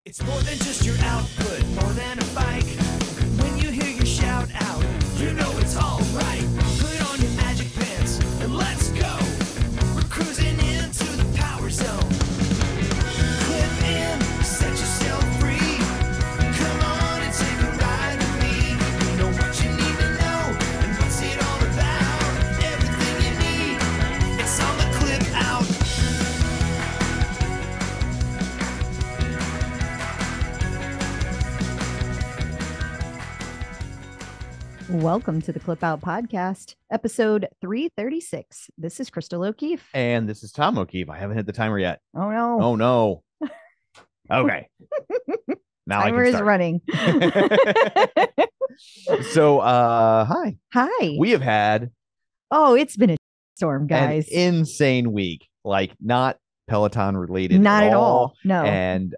It's more than just your output, more than a bike. When you hear your shout out, you know it's all right. Put on your magic pants and let's go. We're cruising into the power zone. Clip in, set yourself free. Come on and take a ride with me. Know what you need to know and what's it all about. Everything you need, it's on the Clip Out. Welcome to the Clip Out Podcast, episode 336. This is Crystal O'Keefe. And this is Tom O'Keefe. I haven't hit the timer yet. Oh, no. Oh, no. Okay. Now Timer I can is start. running. So, hi. Hi. We have had Oh, it's been a storm, guys. an insane week. Like, not Peloton related Not at all. No. And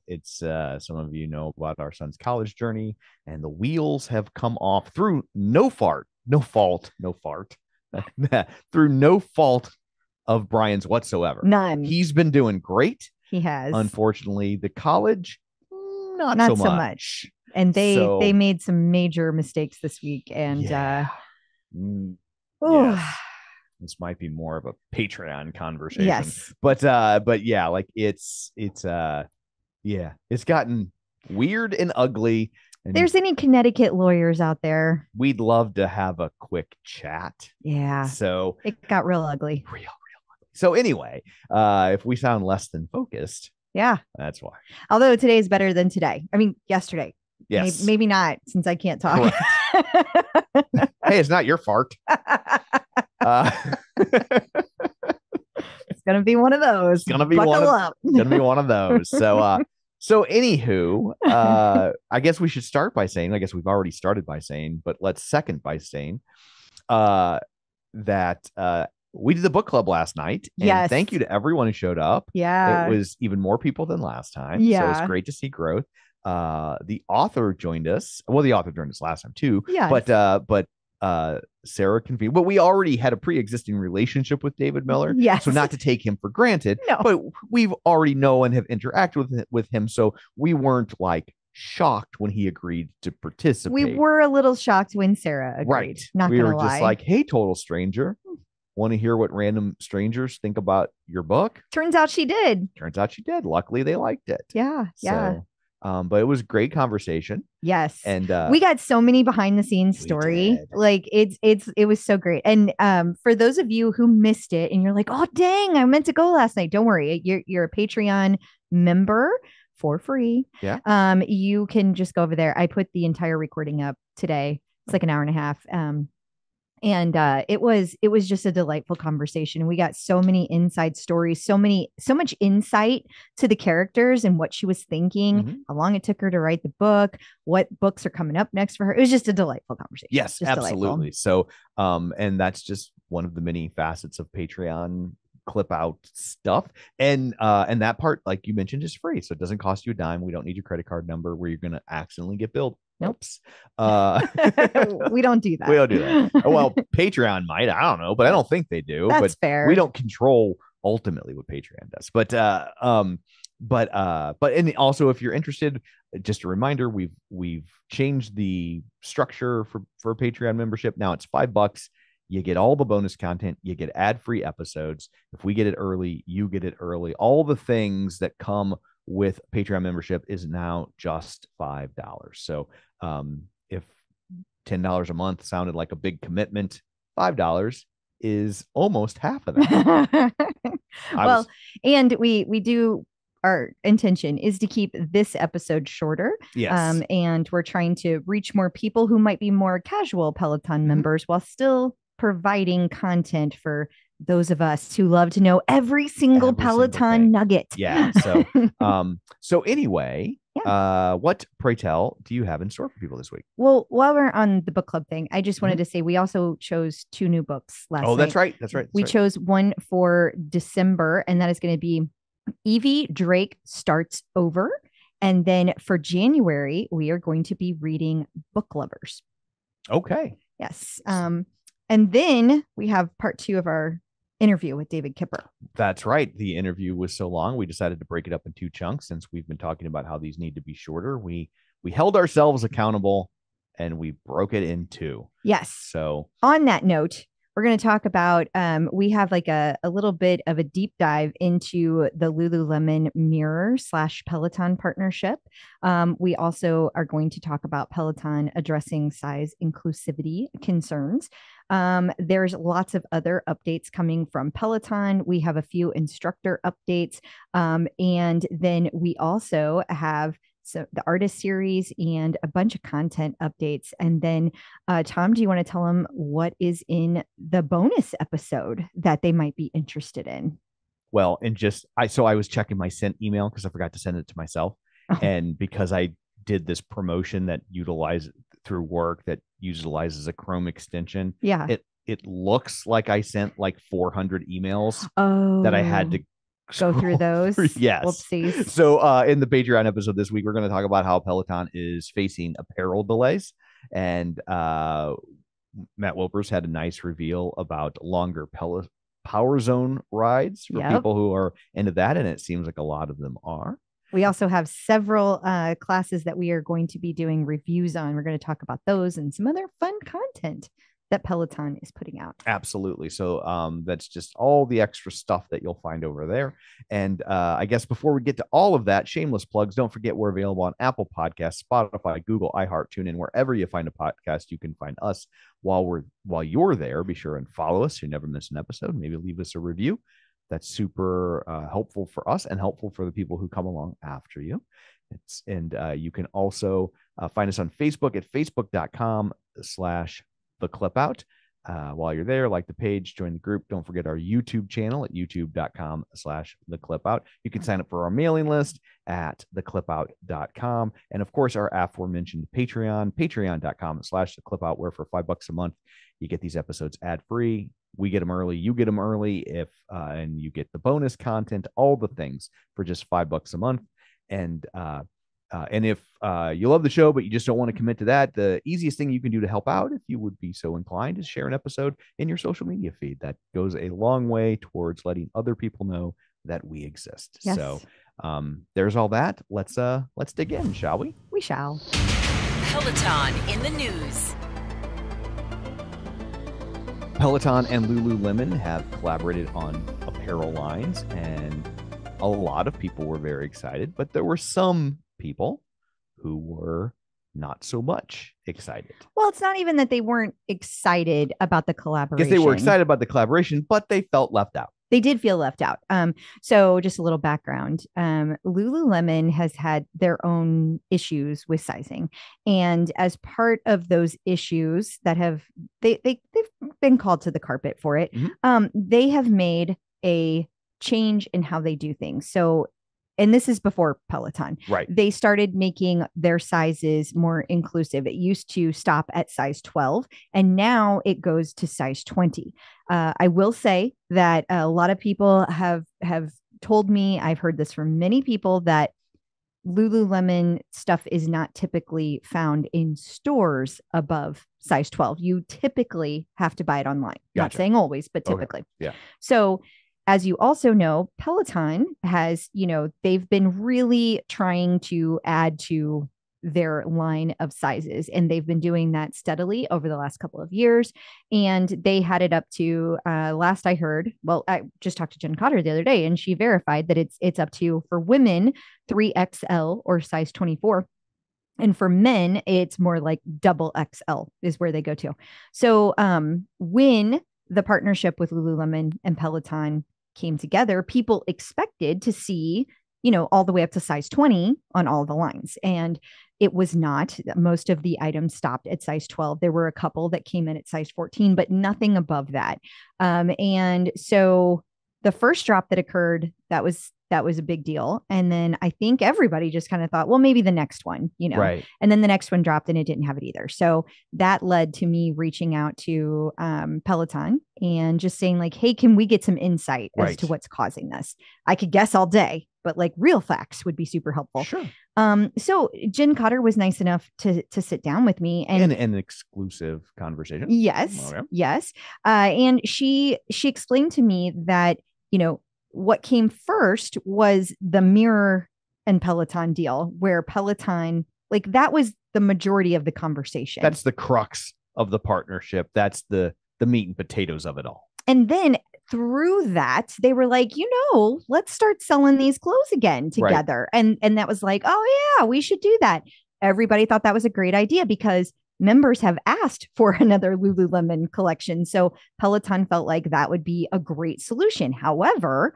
it's some of you know about our son's college journey, and the wheels have come off through no fault through no fault of Brian's whatsoever. None. He's been doing great. He has. Unfortunately, the college, not Not so so much. And So- they made some major mistakes this week. And Yeah. Mm, oh, yes. This might be more of a Patreon conversation. yes. But yeah, like it's gotten weird and ugly. And There's any Connecticut lawyers out there. we'd love to have a quick chat. Yeah. So It got real ugly. real ugly. So anyway, if we sound less than focused, Yeah. that's why. Although today is better than today. I mean, yesterday. Yes. Maybe not, since I can't talk. Hey, it's not your fart. It's gonna be one of those. It's gonna be Buckle one of- up. Gonna be one of those. So anywho, I guess we should start by saying, I guess we've already started by saying, but let's second by saying that we did the book club last night. And Yes. thank you to everyone who showed up. Yeah. It was even more people than last time. So Yeah. it's great to see growth. The author joined us. Well, the author joined us last time too. Yes. But Sarah convened. But we already had a pre-existing relationship with David Miller. Yes. So not to take him for granted, No. but we've already know and have interacted with him. So we weren't like shocked when he agreed to participate. We were a little shocked when Sarah agreed. right. Not we gonna were lie. just like, hey, total stranger. Want to hear what random strangers think about your book? Turns out she did. Turns out she did. Luckily, they liked it. Yeah. Yeah. So, but it was a great conversation. Yes. And we got so many behind the scenes we story. did. Like it was so great. And for those of you who missed it and you're like, oh dang, I meant to go last night. Don't worry. You're a Patreon member for free. Yeah. You can just go over there. I put the entire recording up today. It's like an hour and a half. And it was just a delightful conversation. We got so many inside stories, so much insight to the characters and what she was thinking, Mhm. how long it took her to write the book, what books are coming up next for her. It was just a delightful conversation. Yes, Just absolutely. delightful. So, and that's just one of the many facets of Patreon clip out stuff. And that part, like you mentioned, is free. So it doesn't cost you a dime. We don't need your credit card number where you're going to accidentally get billed. Nope. Oops. We don't do that. We don't do that. Well, Patreon might. I don't know, but I don't think they do. That's but fair. we don't control ultimately what Patreon does. But and also if you're interested, just a reminder, we've changed the structure for Patreon membership. Now it's $5. You get all the bonus content. You get ad-free episodes. If we get it early, you get it early. All the things that come with Patreon membership is now just $5. So if $10 a month sounded like a big commitment, $5 is almost half of that. Well, and we do, our intention is to keep this episode shorter. Yes. And we're trying to reach more people who might be more casual Peloton Mhm. members while still providing content for those of us who love to know every single Every single Peloton thing. nugget. Yeah. So anyway, what, pray tell, do you have in store for people this week? Well, while we're on the book club thing, I just wanted to say we also chose 2 new books last night. Oh, that's right. That's right. We chose one for December, and that is going to be Evie Drake Starts Over. And then for January, we are going to be reading Book Lovers. Okay. Yes. And then we have part 2 of our interview with David Kipper. That's right. The interview was so long, we decided to break it up in 2 chunks. Since we've been talking about how these need to be shorter, we held ourselves accountable and we broke it in 2. Yes. So on that note, we're going to talk about, we have like a little bit of a deep dive into the Lululemon Mirror / Peloton partnership. We also are going to talk about Peloton addressing size inclusivity concerns. There's lots of other updates coming from Peloton. We have a few instructor updates. And then we also have the artist series and a bunch of content updates. And then, Tom, do you want to tell them what is in the bonus episode that they might be interested in? Well, and I was checking my sent email because I forgot to send it to myself. Oh. And because I did this promotion that through work that utilizes a Chrome extension. Yeah. It looks like I sent like 400 emails Oh, that I had to go through those. Yes. Whoopsies. So in the Patreon episode this week, we're going to talk about how Peloton is facing apparel delays. And Matt Wilpers had a nice reveal about longer Power Zone rides for people who are into that. And it seems like a lot of them are. We also have several classes that we are going to be doing reviews on. We're going to talk about those and some other fun content that Peloton is putting out. Absolutely. So that's just all the extra stuff that you'll find over there. And I guess before we get to all of that, shameless plugs, don't forget we're available on Apple Podcasts, Spotify, Google, iHeart, TuneIn, wherever you find a podcast, you can find us. While you're there, be sure and follow us so you never miss an episode. Maybe leave us a review. That's super helpful for us and helpful for the people who come along after you. You can also find us on Facebook at facebook.com/theclipout. While you're there, like the page, join the group. Don't forget our YouTube channel at youtube.com/theclipout. You can sign up for our mailing list at theclipout.com. And of course, our aforementioned Patreon, patreon.com/theclipout, where for $5 a month, you get these episodes ad-free. We get them early. You get them early and you get the bonus content, all the things for just $5 a month. And if you love the show, but you just don't want to commit to that, the easiest thing you can do to help out, if you would be so inclined, is share an episode in your social media feed. That goes a long way towards letting other people know that we exist. Yes. So there's all that. Let's dig in, shall we? We shall. Peloton in the news. Peloton and Lululemon have collaborated on apparel lines, and a lot of people were very excited, but there were some people who were not so much excited. Well, it's not even that they weren't excited about the collaboration. Because they were excited about the collaboration, but they felt left out. They did feel left out. So just a little background. Lululemon has had their own issues with sizing. And as part of those issues that they've been called to the carpet for it, they have made a change in how they do things. So, and this is before Peloton. Right. They started making their sizes more inclusive. It used to stop at size 12, and now it goes to size 20. I will say that a lot of people have told me, I've heard this from many people, that Lululemon stuff is not typically found in stores above size 12. You typically have to buy it online. Gotcha. Not saying always, but typically. Okay. Yeah. So, as you also know, Peloton has, they've been really trying to add to their line of sizes, and they've been doing that steadily over the last couple of years. And they had it up to, last I heard, well, I just talked to Jen Cotter the other day, and she verified that it's up to, for women, 3XL or size 24. And for men, it's more like double XL is where they go to. So when the partnership with Lululemon and Peloton came together, people expected to see, all the way up to size 20 on all the lines. And it was not. Most of the items stopped at size 12. There were a couple that came in at size 14, but nothing above that. And so the first drop that occurred, that was a big deal. And then I think everybody just kind of thought, well, maybe the next one, Right. And then the next one dropped and it didn't have it either. So that led to me reaching out to Peloton and just saying like, hey, can we get some insight as to what's causing this? I could guess all day, but like real facts would be super helpful. Sure. So Jen Cotter was nice enough to sit down with me and an exclusive conversation. Yes. Okay. Yes. And she explained to me that, what came first was the Mirror and Peloton deal, where Peloton, like, that was the majority of the conversation. That's the crux of the partnership. That's the meat and potatoes of it all. And then through that, they were like, let's start selling these clothes again together. Right. And that was like, oh yeah, we should do that. Everybody thought that was a great idea because members have asked for another Lululemon collection. So Peloton felt like that would be a great solution. However,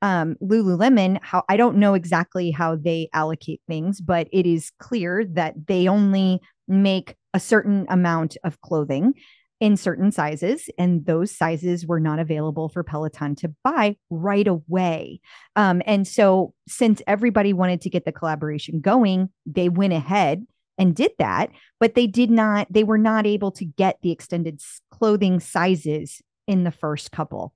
Lululemon, I don't know exactly how they allocate things, but it is clear that they only make a certain amount of clothing in certain sizes, and those sizes were not available for Peloton to buy right away. And so since everybody wanted to get the collaboration going, they went ahead and did that, but they were not able to get the extended clothing sizes in the first couple.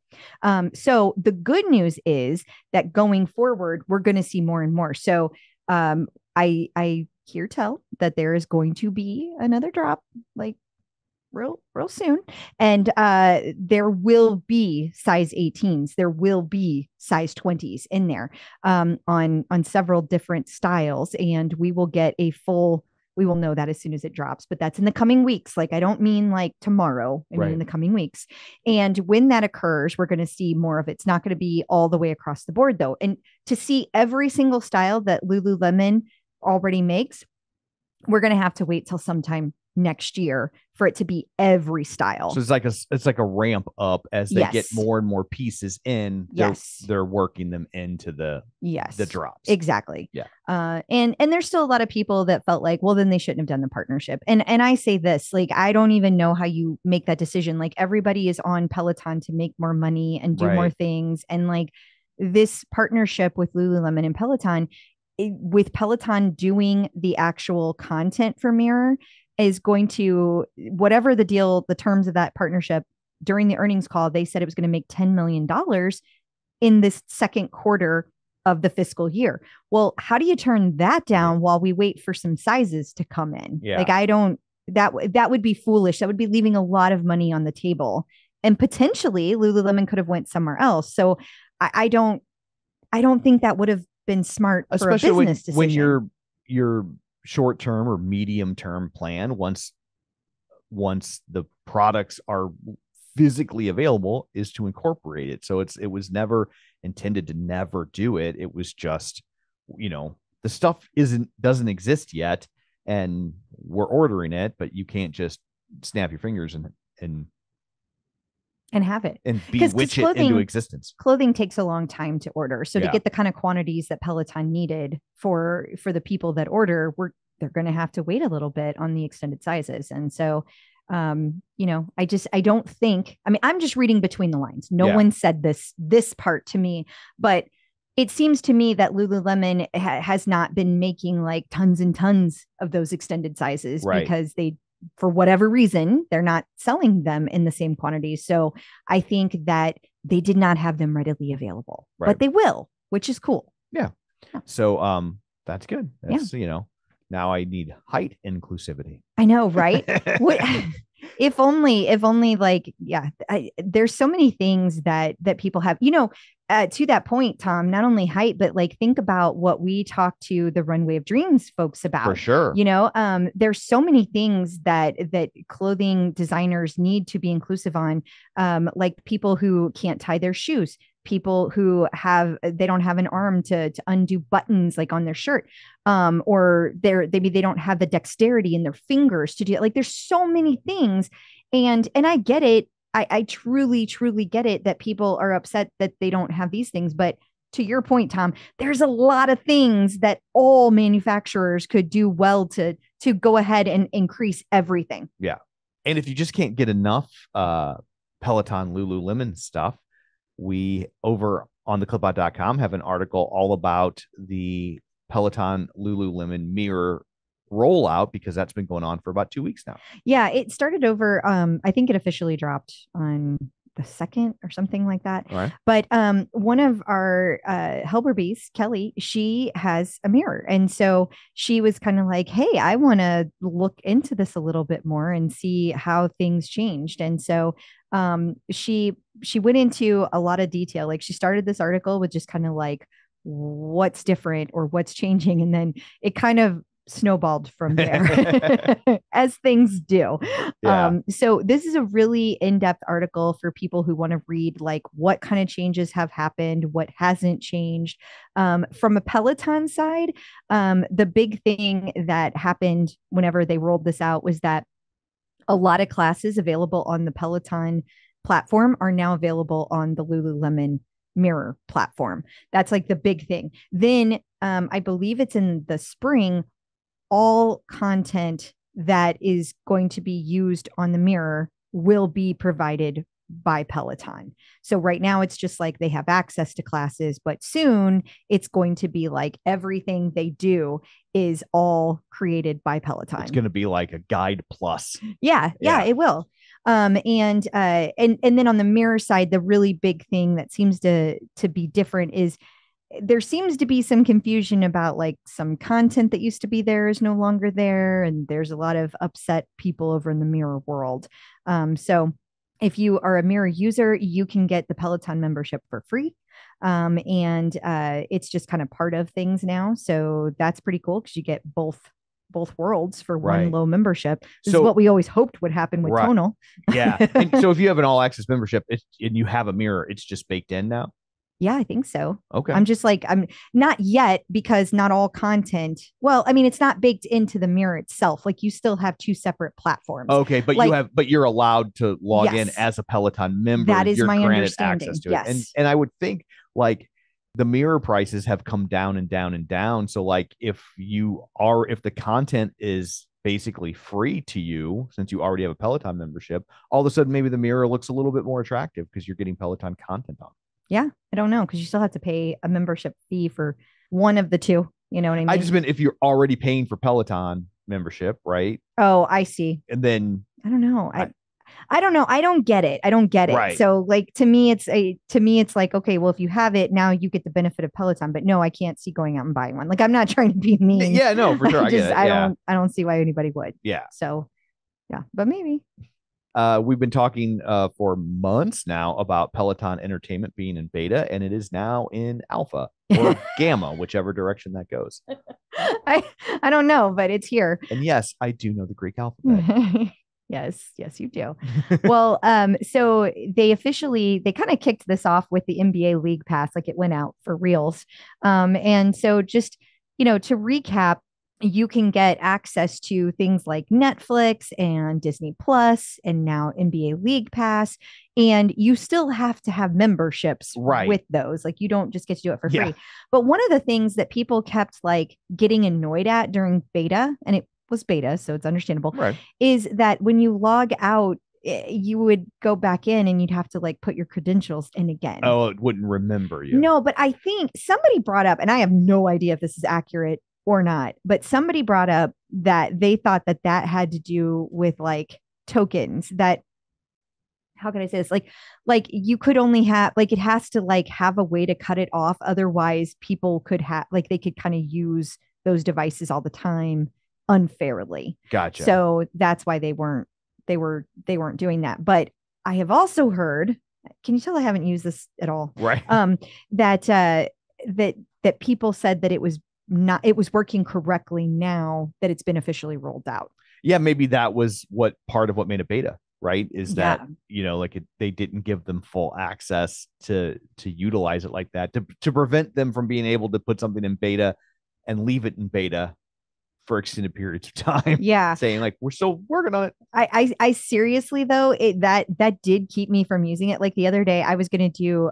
So the good news is that going forward, we're going to see more and more. So I hear tell that there is going to be another drop, like real soon. And there will be size 18s. There will be size 20s in there on several different styles. And we will get we will know that as soon as it drops, but that's in the coming weeks. Like, I don't mean like tomorrow, I mean in the coming weeks. And when that occurs, we're going to see more of it. It's not going to be all the way across the board though. And to see every single style that Lululemon already makes, we're going to have to wait till sometime next year for it to be every style. So it's like a ramp up as they get more and more pieces in. They're working them into the drops. Exactly. Yeah. And there's still a lot of people that felt like, well, then they shouldn't have done the partnership. And I say this, like, I don't even know how you make that decision. Like, everybody is on Peloton to make more money and do more things. And like, this partnership with Lululemon and Peloton, with Peloton doing the actual content for Mirror, is going to, whatever the terms of that partnership, during the earnings call, they said it was going to make $10 million in this second quarter of the fiscal year. Well, how do you turn that down while we wait for some sizes to come in? Yeah. Like, that would be foolish. That would be leaving a lot of money on the table, and potentially Lululemon could have went somewhere else. So I don't think that would have been smart, especially for a business decision. When your short-term or medium-term plan, once the products are physically available, is to incorporate it. So it was never intended to never do it. It was just, the stuff doesn't exist yet, and we're ordering it, but you can't just snap your fingers and have it and bewitch it into existence. Clothing takes a long time to order. So to get the kind of quantities that Peloton needed for the people that order, they're going to have to wait a little bit on the extended sizes. And so, I don't think, I'm just reading between the lines. No one said this part to me, but it seems to me that Lululemon has not been making like tons and tons of those extended sizes because for whatever reason, they're not selling them in the same quantities. So I think that they did not have them readily available, but they will, which is cool. Yeah. So that's good. That's, now I need height inclusivity. I know, right? If only like, there's so many things that people have, to that point, Tom, not only height, but like, think about what we talked to the Runway of Dreams folks about. For sure. There's so many things that clothing designers need to be inclusive on, like people who can't tie their shoes, people who they don't have an arm to undo buttons like on their shirt, or maybe they don't have the dexterity in their fingers to do it. Like, there's so many things, and I get it. I truly, truly get it that people are upset that they don't have these things. But to your point, Tom, there's a lot of things that all manufacturers could do well to go ahead and increase everything. Yeah. And if you just can't get enough Peloton Lululemon stuff, we over on theclipbot.com have an article all about the Peloton Lululemon Mirror rollout, because that's been going on for about 2 weeks now. Yeah, it started over. I think it officially dropped on the second or something like that. All right. But one of our Helberbees, Kelly, she has a mirror. And so she was kind of like, hey, I want to look into this a little bit more and see how things changed. And so she went into a lot of detail. Like she started this article with just kind of like what's different or what's changing. And then it kind of snowballed from there as things do. Yeah. So this is a really in-depth article for people who want to read like what kind of changes have happened, what hasn't changed. From a Peloton side, the big thing that happened whenever they rolled this out was that a lot of classes available on the Peloton platform are now available on the Lululemon Mirror platform. That's like the big thing. Then I believe it's in the spring, all content that is going to be used on the Mirror will be provided by Peloton. So right now it's just like they have access to classes, but soon it's going to be like everything they do is all created by Peloton. It's going to be like a guide plus. Yeah, it will. And then on the Mirror side, the really big thing that seems to be different is there seems to be some confusion about like some content that used to be there is no longer there. And there's a lot of upset people over in the Mirror world. So if you are a Mirror user, you can get the Peloton membership for free. And it's just kind of part of things now. So that's pretty cool because you get both worlds for one low membership. This is what we always hoped would happen with Tonal. Yeah. And so if you have an all access membership and you have a Mirror, it's just baked in now. Yeah, I think so. Okay. I'm not yet because not all content. Well, I mean, it's not baked into the Mirror itself. Like you still have two separate platforms. Okay. But like, you're allowed to log in as a Peloton member. That is you're my granted understanding. access to yes. it. And I would think like the Mirror prices have come down and down and down. So like if the content is basically free to you, since you already have a Peloton membership, all of a sudden maybe the Mirror looks a little bit more attractive because you're getting Peloton content on. Yeah, I don't know because you still have to pay a membership fee for one of the two. You know what I mean? I just meant if you're already paying for Peloton membership, right? Oh, I see. And then I don't know. I don't know. I don't get it. Right. So like to me it's like, okay, well, if you have it now you get the benefit of Peloton, but no, I can't see going out and buying one. Like I'm not trying to be mean. Yeah, no, for sure. I don't see why anybody would. Yeah. So yeah, but maybe. We've been talking for months now about Peloton Entertainment being in beta, and it is now in alpha or gamma, whichever direction that goes. I don't know, but it's here. And yes, I do know the Greek alphabet. Yes, you do. Well, so they kind of kicked this off with the NBA League Pass, like it went out for reals. And so just, to recap, you can get access to things like Netflix and Disney Plus and now NBA League Pass. And you still have to have memberships with those. Like you don't just get to do it for free. But one of the things that people kept like getting annoyed at during beta, and it was beta, so it's understandable, is that when you log out, you would go back in and you'd have to like put your credentials in again. Oh, it wouldn't remember you. No, but I think somebody brought up, and I have no idea if this is accurate or not, but somebody brought up that they thought that had to do with like tokens that, how can I say this? Like you could only have, like, it has to like have a way to cut it off. Otherwise people could have, like, they could kind of use those devices all the time unfairly. Gotcha. So that's why they weren't doing that. But I have also heard, can you tell I haven't used this at all? Right. That people said that it was working correctly now that it's been officially rolled out. Yeah, maybe that was part of what made it beta, right? Is that, they didn't give them full access to utilize it like that, to prevent them from being able to put something in beta and leave it in beta for extended periods of time. Yeah. Saying like, we're still working on it. I seriously though, that did keep me from using it. Like the other day I was going to do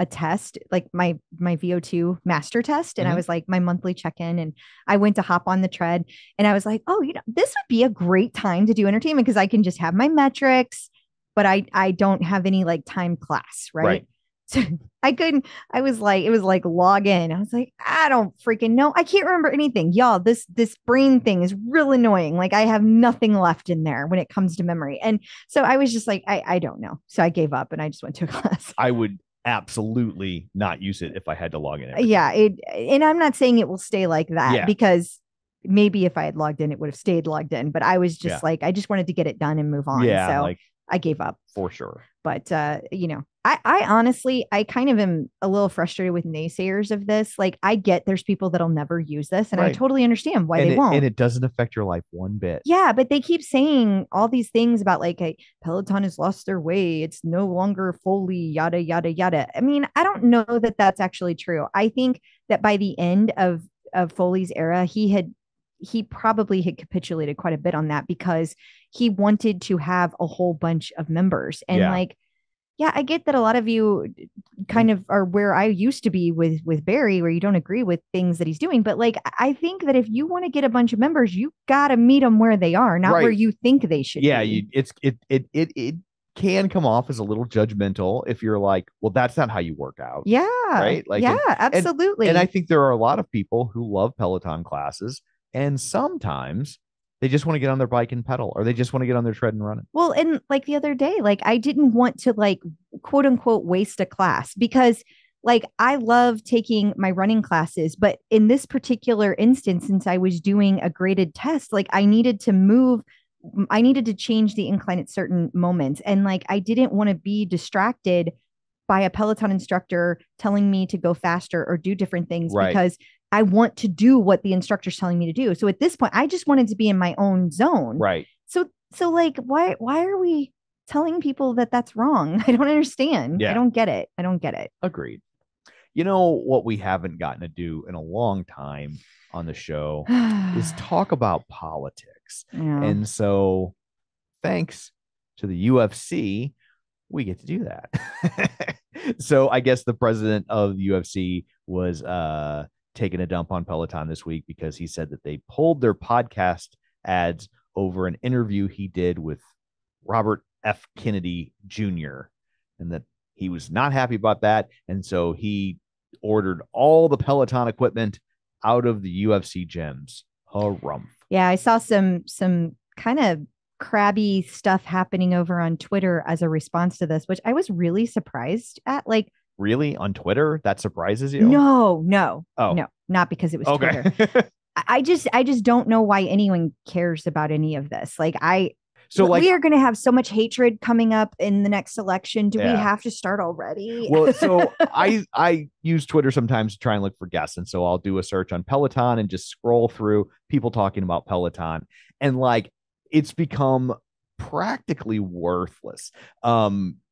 a test, like my VO2 master test. And I was like my monthly check-in, and I went to hop on the tread and I was like, oh, this would be a great time to do entertainment because I can just have my metrics, but I don't have any like time class. Right. So I couldn't, I was like, it was like log in. I was like, I don't freaking know. I can't remember anything. Y'all, this brain thing is real annoying. Like I have nothing left in there when it comes to memory. And so I was just like, I don't know. So I gave up and I just went to a class. I would absolutely not use it if I had to log in. Yeah. And I'm not saying it will stay like that because maybe if I had logged in, it would have stayed logged in. But I was just like, I just wanted to get it done and move on. Yeah. So like, I gave up. For sure. But, I honestly, I kind of am a little frustrated with naysayers of this. Like, I get there's people that'll never use this, and I totally understand why they won't. And it doesn't affect your life one bit. Yeah, but they keep saying all these things about like, hey, Peloton has lost their way. It's no longer fully yada, yada, yada. I mean, I don't know that that's actually true. I think that by the end of Foley's era, he probably had capitulated quite a bit on that because he wanted to have a whole bunch of members. And I get that a lot of you kind of are where I used to be with Barry, where you don't agree with things that he's doing. But like, I think that if you want to get a bunch of members, you got to meet them where they are, not where you think they should be. It can come off as a little judgmental if you're like, well, that's not how you work out. Yeah. Right. Like, absolutely. And I think there are a lot of people who love Peloton classes, and sometimes they just want to get on their bike and pedal, or they just want to get on their tread and run it. Well, and like the other day, like I didn't want to like quote unquote waste a class because like I love taking my running classes, but in this particular instance, since I was doing a graded test, like I needed to change the incline at certain moments. And like I didn't want to be distracted by a Peloton instructor telling me to go faster or do different things because I want to do what the instructor's telling me to do. So at this point, I just wanted to be in my own zone. Right. So like, why are we telling people that that's wrong? I don't understand. Yeah. I don't get it. Agreed. You know what we haven't gotten to do in a long time on the show is talk about politics. Yeah. And so thanks to the UFC, we get to do that. So I guess the president of the UFC was taking a dump on Peloton this week because he said that they pulled their podcast ads over an interview he did with Robert F. Kennedy Jr. and that he was not happy about that. And so he ordered all the Peloton equipment out of the UFC gyms. Harumph. Yeah, I saw some kind of crabby stuff happening over on Twitter as a response to this, which I was really surprised at. Like, really? On Twitter? That surprises you? No, not because it was okay. Twitter. I just don't know why anyone cares about any of this. Like we are going to have so much hatred coming up in the next election. Do we have to start already? Well, so I use Twitter sometimes to try and look for guests. And so I'll do a search on Peloton and just scroll through people talking about Peloton. And like, it's become practically worthless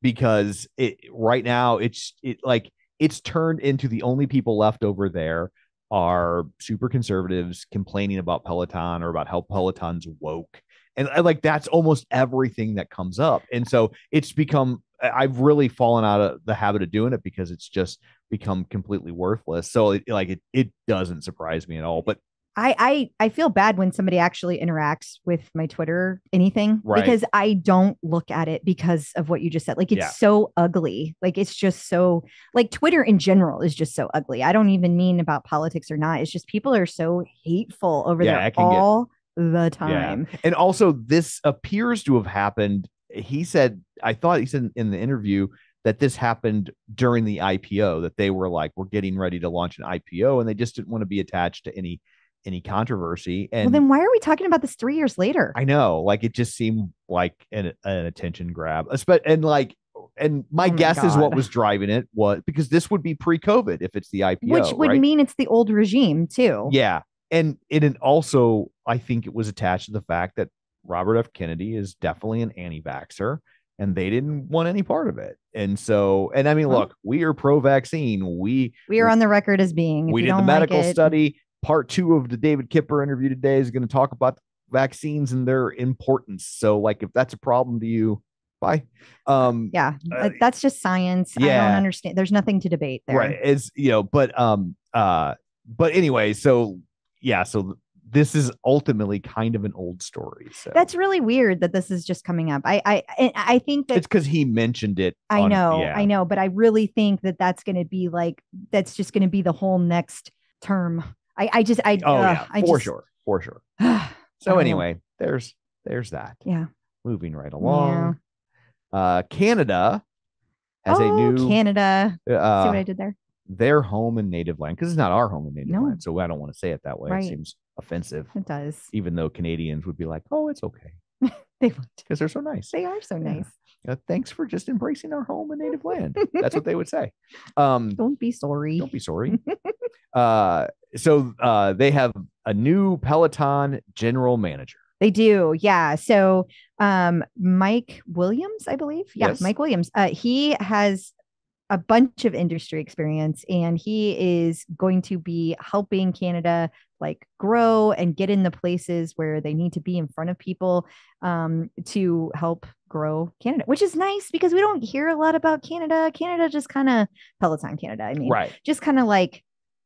because right now it's turned into the only people left over there are super conservatives complaining about Peloton or about how Peloton's woke. And like, that's almost everything that comes up. And so it's become, I've really fallen out of the habit of doing it because it's just become completely worthless. So it doesn't surprise me at all. But I feel bad when somebody actually interacts with my Twitter, anything, because I don't look at it because of what you just said. Like, it's so ugly. Like, it's just so, like, Twitter in general is just so ugly. I don't even mean about politics or not. It's just people are so hateful over there all the time. Yeah. And also, this appears to have happened. I thought he said in the interview that this happened during the IPO, that they were like, we're getting ready to launch an IPO and they just didn't want to be attached to any controversy. And well, then why are we talking about this 3 years later? I know, like, it just seemed like an attention grab. And my guess is what was driving it was because this would be pre-COVID if it's the IPO, which would mean it's the old regime too. Yeah. And it also, I think it was attached to the fact that Robert F. Kennedy is definitely an anti-vaxxer and they didn't want any part of it. And so, and I mean, look, we are pro-vaccine. We are on the record as being, we did the medical study. Part 2 of the David Kipper interview today is going to talk about vaccines and their importance. So like, if that's a problem to you, bye. That's just science. I don't understand. There's nothing to debate there. Right. It's, but anyway, so this is ultimately kind of an old story. So That's really weird that this is just coming up. I think that it's because he mentioned it. I know, yeah. but I really think that that's going to be like, that's just going to be the whole next term. For sure. So So anyway, there's that. Yeah. Moving right along. Canada has a new Canada. See what I did there? Their home and native land, because it's not our home and native land, so I don't want to say it that way. Right. It seems offensive. It does. Even though Canadians would be like, "Oh, it's okay," They would. because they're so nice. They are so nice. Thanks for just embracing our home and native land. That's what they would say. Don't be sorry. Don't be sorry. So they have a new Peloton general manager. They do. Yeah. So Mike Williams, I believe. Yeah, Yes. Mike Williams. He has a bunch of industry experience, and he is going to be helping Canada like grow and get in the places where they need to be in front of people to help grow Canada, which is nice because we don't hear a lot about Canada. Canada just kind of Peloton Canada. I mean, Right. just kind of like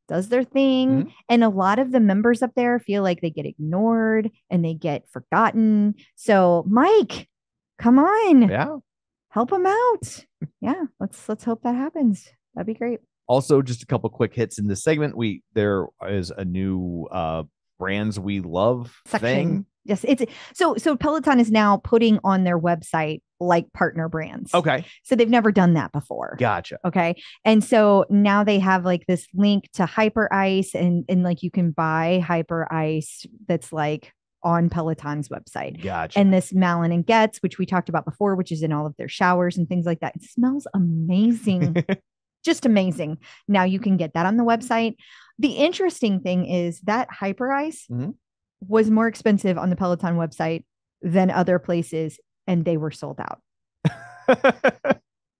does their thing. Mhm. And a lot of the members up there feel like they get ignored and they get forgotten. So Mike, come on, Yeah. help them out. Yeah, let's hope that happens. That'd be great. Also, just a couple quick hits in this segment. There is a new brands we love Section. thing. Yes, it's so Peloton is now putting on their website like partner brands. Okay. So they've never done that before. Gotcha. Okay. And so now they have like this link to Hyper Ice, and like you can buy Hyper Ice that's like on Peloton's website. Gotcha. And this Malin and Getz, which we talked about before, which is in all of their showers and things like that. It smells amazing. Just amazing. Now you can get that on the website. The interesting thing is that Hyper Ice Mhm. was more expensive on the Peloton website than other places, and they were sold out.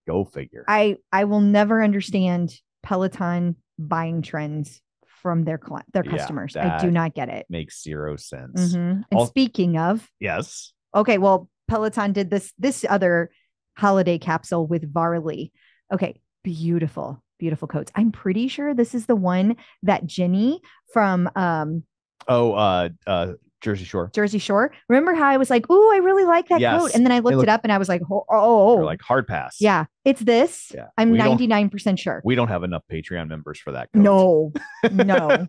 Go figure. I will never understand Peloton buying trends from their customers. I do that not get it. Makes zero sense. Mhm. And speaking of, Yes. okay, well, Peloton did this other holiday capsule with Varley. Okay, beautiful coats. I'm pretty sure this is the one that Jenny from Jersey Shore. Jersey Shore. Remember how I was like, "Ooh, I really like that Yes. coat," and then I looked it up and I was like, "Oh, You're like hard pass. yeah, it's this." Yeah. I'm We don't- 99% sure. We don't have enough Patreon members for that. Coat. No, no.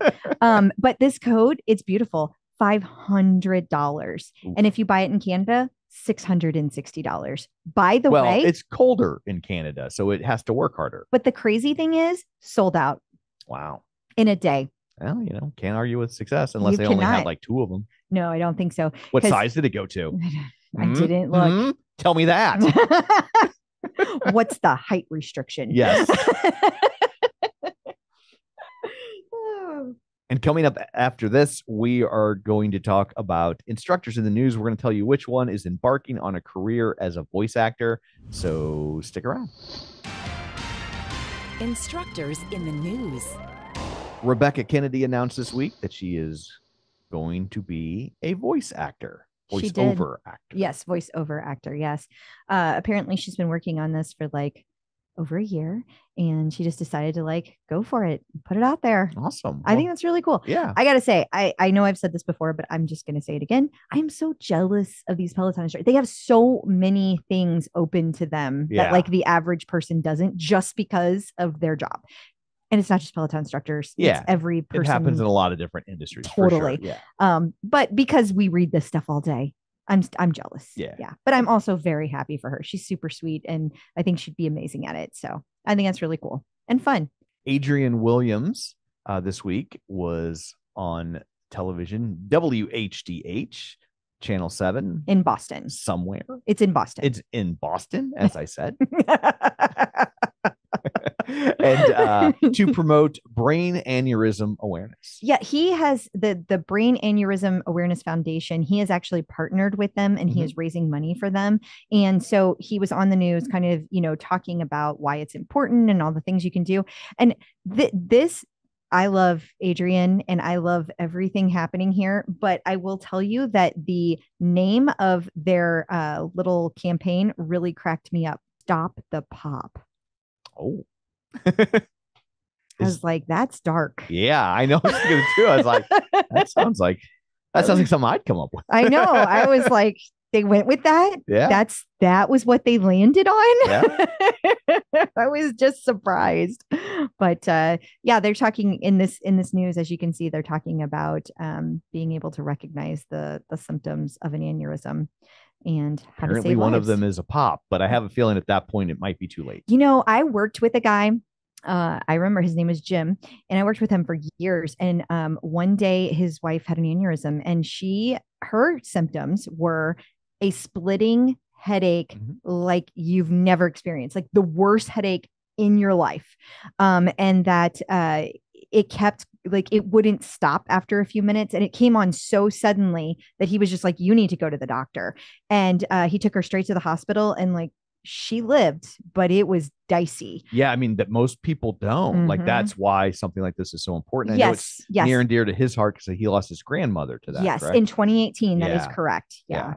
But this code, it's beautiful. $500. Oof. And if you buy it in Canada, $660. By the Well, way, it's colder in Canada, so it has to work harder. but the crazy thing is, sold out Wow. in a day. Well, can't argue with success unless You they only have cannot. like 2 of them. No, I don't think so. What 'Cause- size did it go to? I didn't look. Mhm. Tell me that. What's the height restriction? Yes. And coming up after this, we are going to talk about instructors in the news. We're going to tell you which one is embarking on a career as a voice actor. So stick around. Instructors in the news. Rebecca Kennedy announced this week that she is going to be a voice actor, She did. voiceover actor. Yes, voiceover actor. Yes. Apparently she's been working on this for like over a year, and she just decided to like go for it, put it out there. Awesome. I think that's really cool. Yeah. I gotta say, I know I've said this before, but I'm just gonna say it again. I'm so jealous of these Peloton instructors. They have so many things open to them Yeah. that like the average person doesn't, just because of their job. And it's not just Peloton instructors. Yeah. It's every person. It happens in a lot of different industries. for sure. Totally. Yeah. But because we read this stuff all day, I'm jealous. Yeah. Yeah. But I'm also very happy for her. She's super sweet, and I think she'd be amazing at it. So I think that's really cool and fun. Adrian Williams this week was on television, WHDH, Channel 7, In Boston. somewhere. It's in Boston. It's in Boston, as I said. And to promote brain aneurysm awareness. Yeah, he has the Brain Aneurysm Awareness Foundation. He has actually partnered with them, and he Mhm. is raising money for them. And so he was on the news kind of, talking about why it's important and all the things you can do. And this, I love Adrian and I love everything happening here, but I will tell you that the name of their little campaign really cracked me up. Stop the Pop. Oh. I was like, that's dark. Yeah, I know. I was gonna do. I was like, that sounds like That sounds like something I'd come up with. I know. I was like, they went with that. Yeah. That was what they landed on. Yeah. I was just surprised. But yeah, they're talking in this news, as you can see, they're talking about being able to recognize the symptoms of an aneurysm and how to Apparently save one lives. of them is a pop, but I have a feeling at that point it might be too late. You know, I worked with a guy. I remember his name was Jim, and I worked with him for years. And one day his wife had an aneurysm, and her symptoms were a splitting headache like you've never experienced, like the worst headache in your life. And that it kept, like, it wouldn't stop after a few minutes. And it came on so suddenly that he was just like, you need to go to the doctor. And he took her straight to the hospital, and like, she lived, but it was dicey. Yeah, I mean, that most people don't. Like, that's why something like this is so important. I know it's near and dear to his heart because he lost his grandmother to that. Yes, correct? In 2018, that is correct. Yeah.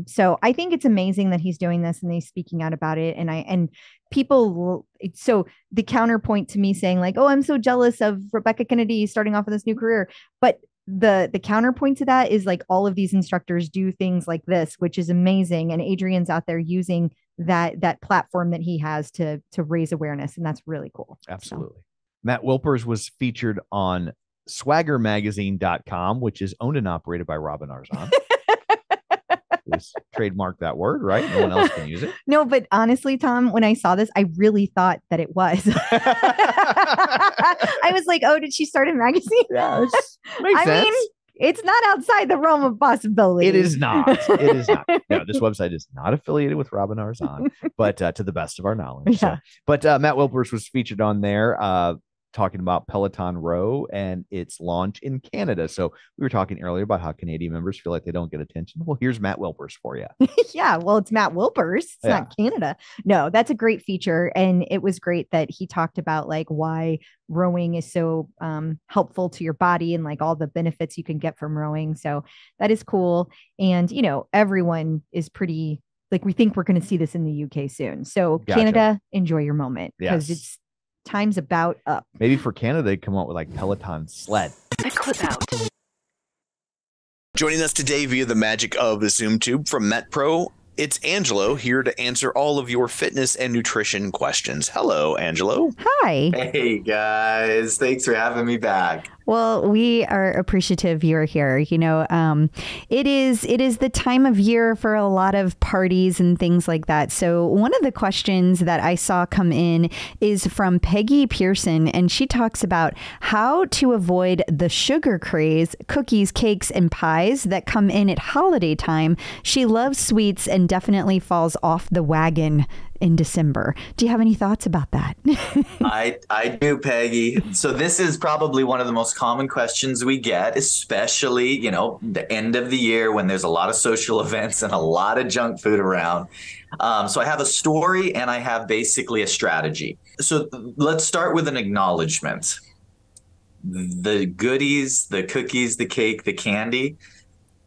So I think it's amazing that he's doing this and he's speaking out about it. And people, so the counterpoint to me saying like, oh, I'm so jealous of Rebecca Kennedy starting off with this new career. But the counterpoint to that is like all of these instructors do things like this, which is amazing. And Adrian's out there using that platform that he has to raise awareness. And that's really cool. Absolutely. So. Matt Wilpers was featured on swaggermagazine.com, which is owned and operated by Robin Arzon. Please trademark that word, right? No one else can use it. No, but honestly, Tom, when I saw this, I really thought that it was. I was like, oh, did she start a magazine? Yeah, makes sense. Mean, it's not outside the realm of possibility. It is not. It is not. No, this website is not affiliated with Robin Arzon, but to the best of our knowledge. Yeah. So, but Matt Wilpers was featured on there talking about Peloton Row and its launch in Canada. So we were talking earlier about how Canadian members feel like they don't get attention. Well, here's Matt Wilpers for you. Yeah, well, it's Matt Wilpers. It's not Canada. No, that's a great feature. And it was great that he talked about like why rowing is so helpful to your body and like all the benefits you can get from rowing. So that is cool. And, you know, everyone is pretty, like, we think we're going to see this in the UK soon. So Canada, enjoy your moment because it's time's about up. Maybe for Canada, they come out with like Peloton sled. A clip out. Joining us today via the magic of the Zoom tube from MetPro, it's Angelo here to answer all of your fitness and nutrition questions. Hello, Angelo. Hi. Hey, guys. Thanks for having me back. Well, we are appreciative you're here. You know, it is the time of year for a lot of parties and things like that. So one of the questions that I saw come in is from Peggy Pearson, and she talks about how to avoid the sugar craze, cookies, cakes, and pies that come in at holiday time. She loves sweets and definitely falls off the wagon in December. Do you have any thoughts about that? I do, Peggy. So this is probably one of the most common questions we get, especially, you know, the end of the year when there's a lot of social events and a lot of junk food around. So I have a story and I have basically a strategy. So let's start with an acknowledgement. The goodies, the cookies, the cake, the candy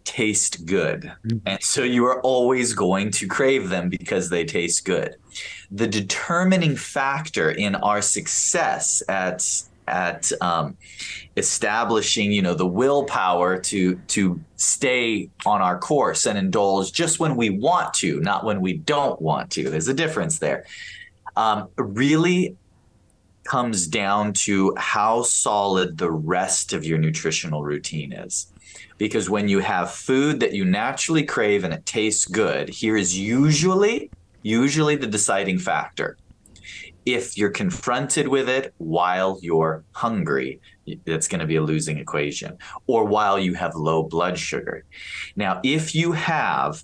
taste good. And so you are always going to crave them because they taste good. The determining factor in our success at establishing, you know, the willpower to stay on our course and indulge just when we want to, not when we don't want to. There's a difference there. Really comes down to how solid the rest of your nutritional routine is. Because when you have food that you naturally crave and it tastes good, here is usually the deciding factor. If you're confronted with it while you're hungry, it's going to be a losing equation, or while you have low blood sugar. Now, if you have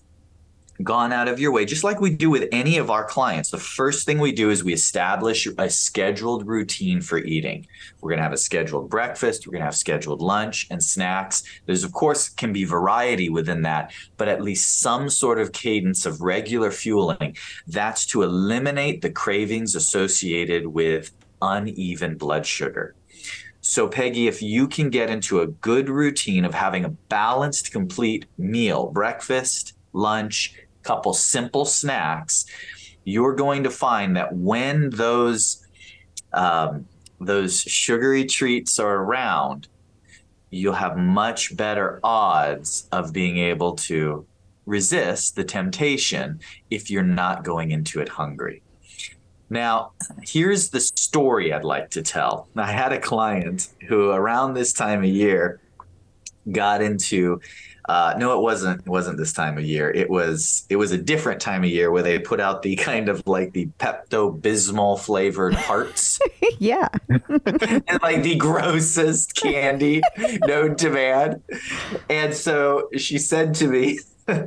gone out of your way, just like we do with any of our clients, the first thing we do is we establish a scheduled routine for eating. We're going to have a scheduled breakfast. We're going to have scheduled lunch and snacks. There's, of course, can be variety within that, but at least some sort of cadence of regular fueling. That's to eliminate the cravings associated with uneven blood sugar. So, Peggy, if you can get into a good routine of having a balanced, complete meal, breakfast, lunch, couple simple snacks, you're going to find that when those sugary treats are around, you'll have much better odds of being able to resist the temptation if you're not going into it hungry. Now, here's the story I'd like to tell. I had a client who around this time of year got into no, it wasn't this time of year. It was a different time of year where they put out the kind of like the Pepto-Bismol flavored hearts. Yeah. And like the grossest candy known to man. And so she said to me,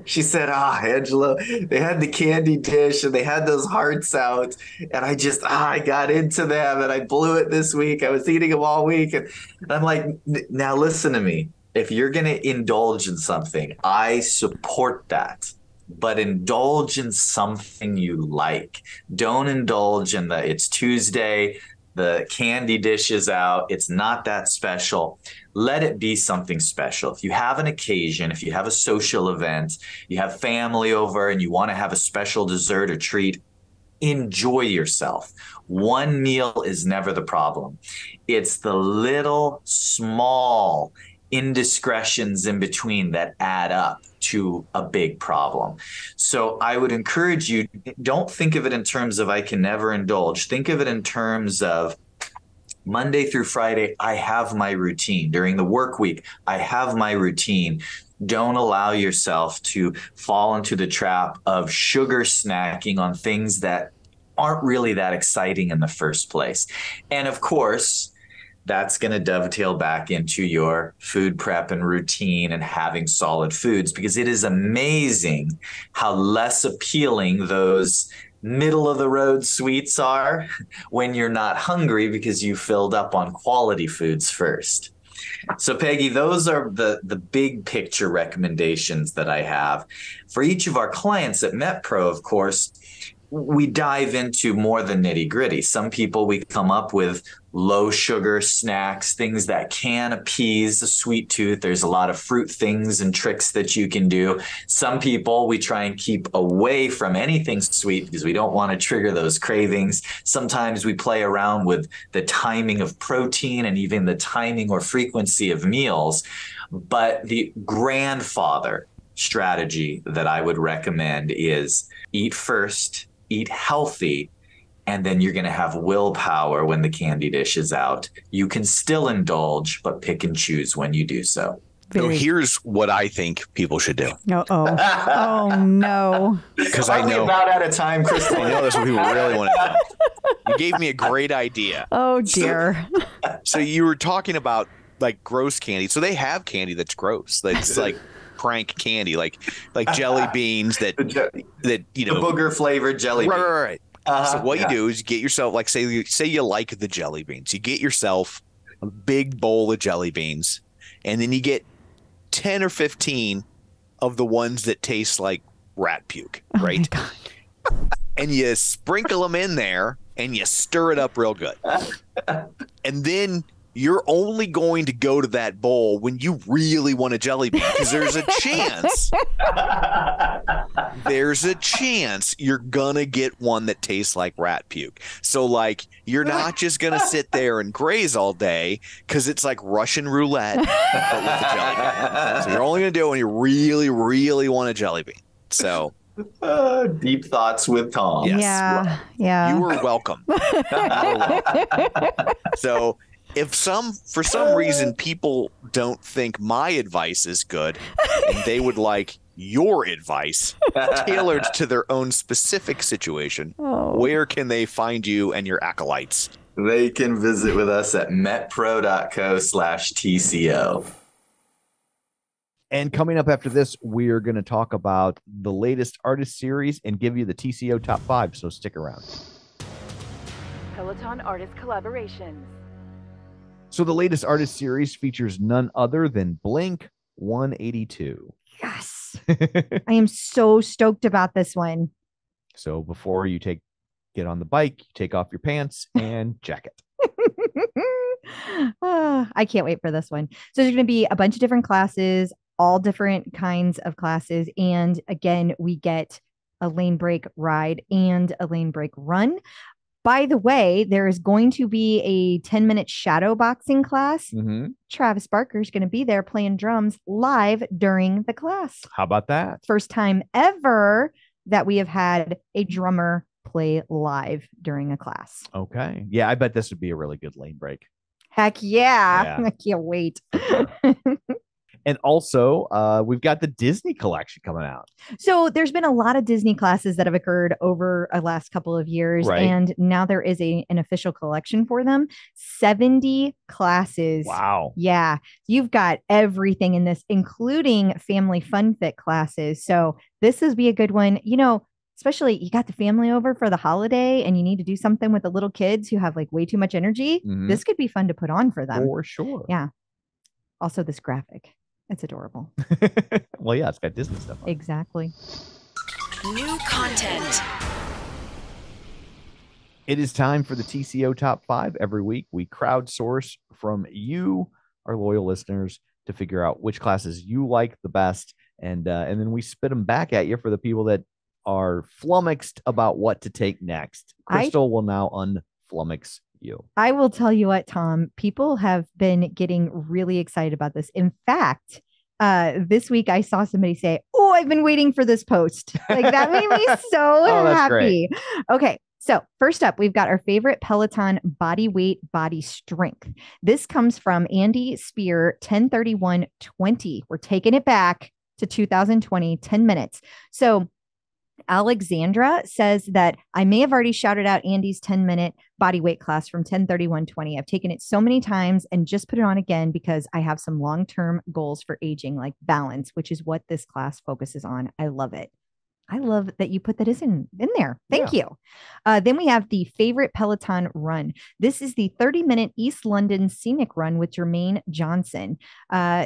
she said, Angelo, they had the candy dish and they had those hearts out. And I got into them and I blew it this week. I was eating them all week. And I'm like, now listen to me. If you're going to indulge in something, I support that. But indulge in something you like. Don't indulge in it's Tuesday, the candy dish is out, it's not that special. Let it be something special. If you have an occasion, if you have a social event, you have family over and you want to have a special dessert or treat, enjoy yourself. One meal is never the problem. It's the little small indiscretions in between that add up to a big problem. So I would encourage you, don't think of it in terms of I can never indulge. Think of it in terms of Monday through Friday, I have my routine. During the work week, I have my routine. Don't allow yourself to fall into the trap of sugar snacking on things that aren't really that exciting in the first place. And of course, that's going to dovetail back into your food prep and routine and having solid foods, because it is amazing how less appealing those middle of the road sweets are when you're not hungry because you filled up on quality foods first. So Peggy, those are the big picture recommendations that I have. For each of our clients at MetPro, of course, we dive into more the nitty gritty. Some people, we come up with low sugar snacks, things that can appease a sweet tooth. There's a lot of fruit things and tricks that you can do. Some people, we try and keep away from anything sweet because we don't want to trigger those cravings. Sometimes we play around with the timing of protein and even the timing or frequency of meals. But the grandfather strategy that I would recommend is eat first, eat healthy, and then you're going to have willpower when the candy dish is out. You can still indulge, but pick and choose when you do so. So here's what I think people should do. Oh no. Because I know about out of time, Kristen. I know that's what people really want to know. You gave me a great idea. Oh dear. So you were talking about like gross candy. So they have candy that's gross. That's like prank candy, like jelly beans that you know, the booger flavored jelly beans. Right. So what you do is you get yourself, like say you like the jelly beans, you get yourself a big bowl of jelly beans, and then you get 10 or 15 of the ones that taste like rat puke, right? And you sprinkle them in there and you stir it up real good. And then you're only going to go to that bowl when you really want a jelly bean, because there's a chance you're gonna get one that tastes like rat puke. So like you're not just gonna sit there and graze all day, because it's like Russian roulette but with a jelly bean. So you're only gonna do it when you really, really want a jelly bean. So deep thoughts with Tom. Yes. Yeah. You were welcome. So if for some reason people don't think my advice is good and they would like your advice tailored to their own specific situation, where can they find you and your acolytes? They can visit with us at metpro.co/TCO. And coming up after this, we're going to talk about the latest artist series and give you the TCO Top 5, so stick around. Peloton artist collaborations. So the latest artist series features none other than Blink 182. Yes. I am so stoked about this one. So before you get on the bike, you take off your pants and jacket. I can't wait for this one. So there's going to be a bunch of different classes, all different kinds of classes. And again, we get a lane break ride and a lane break run. By the way, there is going to be a 10-minute shadow boxing class. Mm-hmm. Travis Barker's going to be there playing drums live during the class. How about that? First time ever that we have had a drummer play live during a class. Okay. Yeah, I bet this would be a really good lane break. Heck yeah. Yeah. I can't wait. And also, we've got the Disney collection coming out. So there's been a lot of Disney classes that have occurred over the last couple of years. Right. And now there is an official collection for them. 70 classes. Wow. Yeah. You've got everything in this, including family fun fit classes. So this would be a good one. You know, especially you got the family over for the holiday and you need to do something with the little kids who have like way too much energy. Mhm. This could be fun to put on for them. For sure. Yeah. Also, this graphic. It's adorable. Well, yeah, it's got Disney stuff on it. Exactly. New content. It is time for the TCO Top 5. Every week, we crowdsource from you, our loyal listeners, to figure out which classes you like the best. And then we spit them back at you for the people that are flummoxed about what to take next. Crystal will now unflummox you. I will tell you what, Tom, people have been getting really excited about this. In fact, this week I saw somebody say, "Oh, I've been waiting for this post." Like that made me so Oh, that's happy. great. Okay. So first up, we've got our favorite Peloton body weight, body strength. This comes from Andy Spear, 10/31/20. We're taking it back to 2020, 10 minutes. So Alexandra says that I may have already shouted out Andy's 10-minute body weight class from 10/31/20. I've taken it so many times and just put it on again because I have some long-term goals for aging, like balance, which is what this class focuses on. I love it. I love that you put that in there. Thank you. Then we have the favorite Peloton run. This is the 30-minute East London scenic run with Jermaine Johnson.